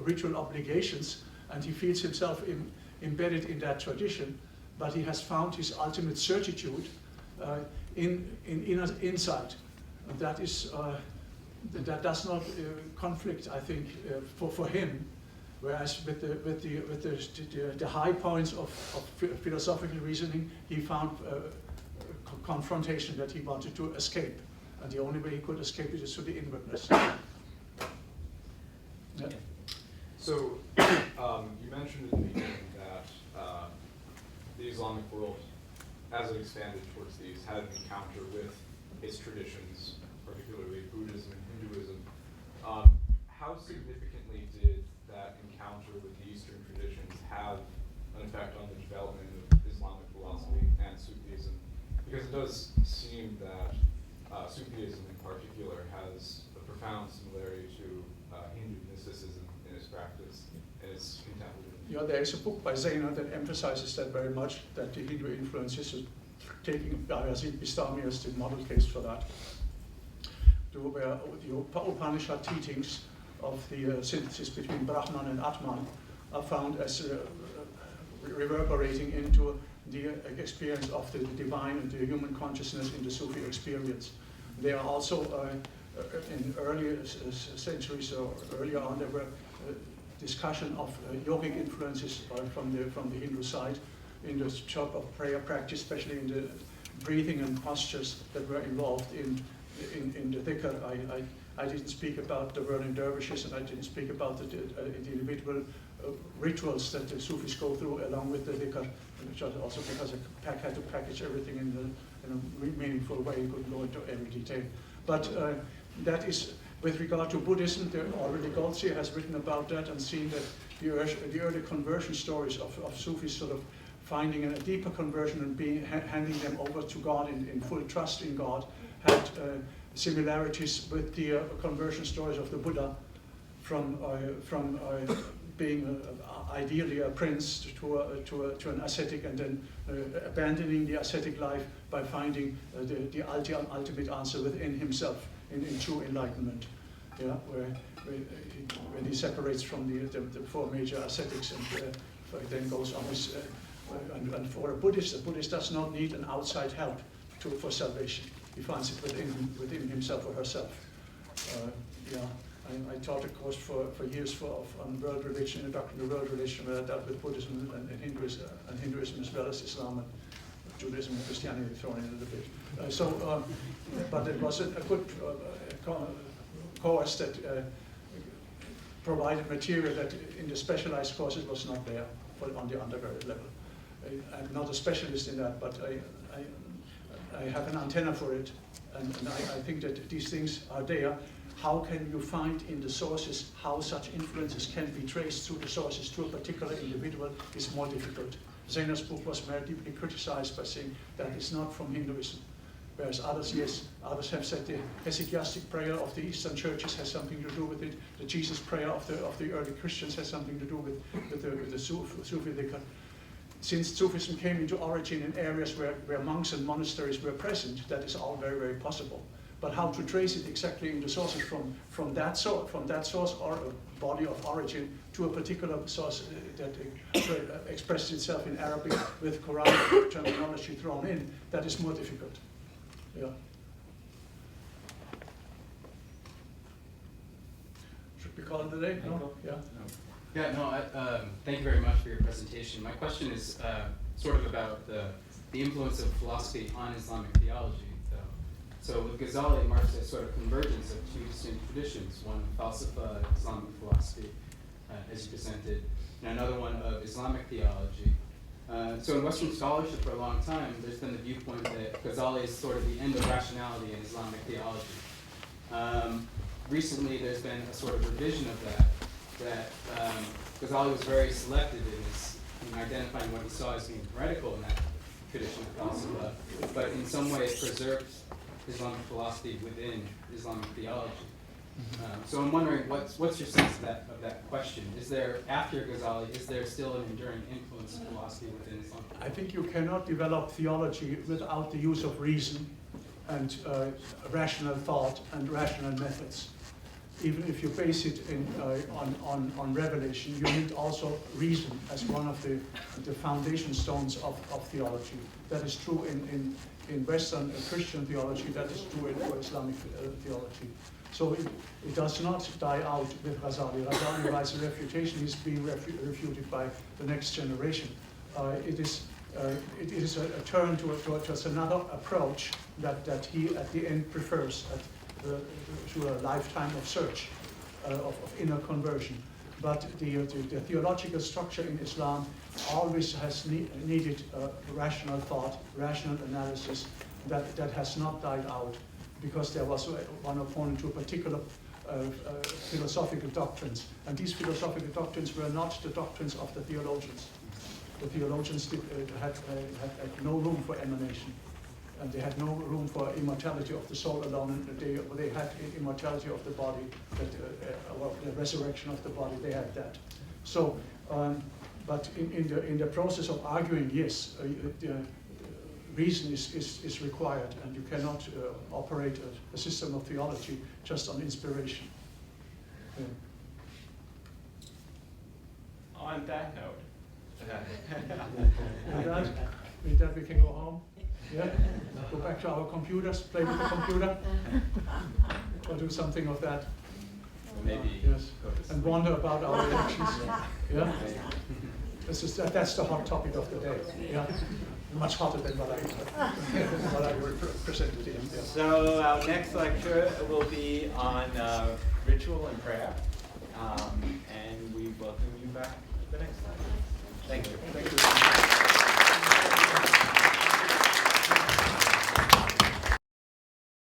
ritual obligations, and he feels himself embedded in that tradition. But he has found his ultimate certitude in inner insight, and that is that does not conflict, I think, for him. Whereas with the high points of philosophical reasoning, he found confrontation that he wanted to escape, and the only way he could escape it is through the inwardness. Yeah. So you mentioned in the beginning that the Islamic world as it expanded towards these, had an encounter with its traditions, particularly Buddhism and Hinduism. How significantly did that encounter with the Eastern traditions have an effect on the development of Islamic philosophy and Sufism? Because it does seem that Sufism in particular has a profound similarity to Hindu mysticism in its practice and its contemplative. Yeah, there is a book by Zainer that emphasizes that very much, that the Hindu influences are taking Ayazid Bistami as the model case for that. Where the Upanishad teachings of the synthesis between Brahman and Atman are found as reverberating into the experience of the divine and the human consciousness in the Sufi experience. They are also, in earlier centuries or earlier on, there were discussion of yogic influences from the Hindu side in the scope of prayer practice, especially in the breathing and postures that were involved in the dhikr. I didn't speak about the whirling dervishes, and I didn't speak about the individual rituals that the Sufis go through along with the dhikr, also because I had to package everything in a meaningful way. You couldn't go into every detail. But that is, with regard to Buddhism, already Goltze has written about that and seen that the early conversion stories of Sufis sort of finding a deeper conversion and handing them over to God in full trust in God had similarities with the conversion stories of the Buddha, from being ideally a prince to an ascetic, and then abandoning the ascetic life by finding the ultimate answer within himself in true enlightenment. Yeah, when he separates from the four major ascetics and then goes on his. And for a Buddhist does not need an outside help for salvation. He finds it within himself or herself. I taught a course for years on world religion, introduction to world religion, where I dealt with Buddhism and Hinduism as well as Islam and Judaism and Christianity thrown in a little bit. But it was a good course that provided material that in the specialized courses was not there on the undergraduate level. I'm not a specialist in that, but I have an antenna for it, and I think that these things are there. How can you find in the sources how such influences can be traced through the sources to a particular individual is more difficult. Zainer's book was very deeply criticized by saying that it's not from Hinduism, whereas others, yes, others have said the hesychiastic prayer of the Eastern churches has something to do with it. The Jesus prayer of the early Christians has something to do with the Sufi dhikr. Since Sufism came into origin in areas where monks and monasteries were present, that is all very, very possible. But how to trace it exactly in the sources from that source or a body of origin to a particular source that expressed itself in Arabic with Quranic terminology thrown in, that is more difficult. Yeah. Should we call it a day? No? Yeah. Yeah, no, thank you very much for your presentation. My question is sort of about the influence of philosophy on Islamic theology. So with Ghazali, marks a sort of convergence of two distinct traditions, one falsafa, Islamic philosophy, as you presented, and another one of Islamic theology. So in Western scholarship for a long time, there's been the viewpoint that Ghazali is sort of the end of rationality in Islamic theology. Recently, there's been a sort of revision of that Ghazali was very selective in identifying what he saw as being heretical in that tradition of falsafa, but in some ways preserved Islamic philosophy within Islamic theology. So I'm wondering, what's your sense of that question? Is there, after Ghazali, is there still an enduring influence of philosophy within Islam? I think you cannot develop theology without the use of reason and rational thought and rational methods. Even if you base it on revelation, you need also reason as one of the foundation stones of theology. That is true in Western Christian theology, that is true for Islamic theology. So it does not die out with Ghazali. Ghazali writes a refutation, is being refuted by the next generation. It is a turn towards another approach that he at the end prefers through a lifetime of search, of inner conversion. but the theological structure in Islam always has needed rational thought, rational analysis that has not died out, because there was one opponent to a particular philosophical doctrines, and these philosophical doctrines were not the doctrines of the theologians. The theologians had no room for emanation, and they had no room for immortality of the soul alone. They had immortality of the body, or the resurrection of the body. They had that. So, but in the process of arguing, yes, reason is required, and you cannot operate a system of theology just on inspiration. Yeah. On that note. With that, we can go home. Yeah, go back to our computers, play with the computer, or do something of that. Maybe. Yes, go to and sleep. wonder about our elections. Yeah, that's the hot topic of the day. Yeah, much hotter than what I presented here. Yeah. So our next lecture will be on ritual and prayer.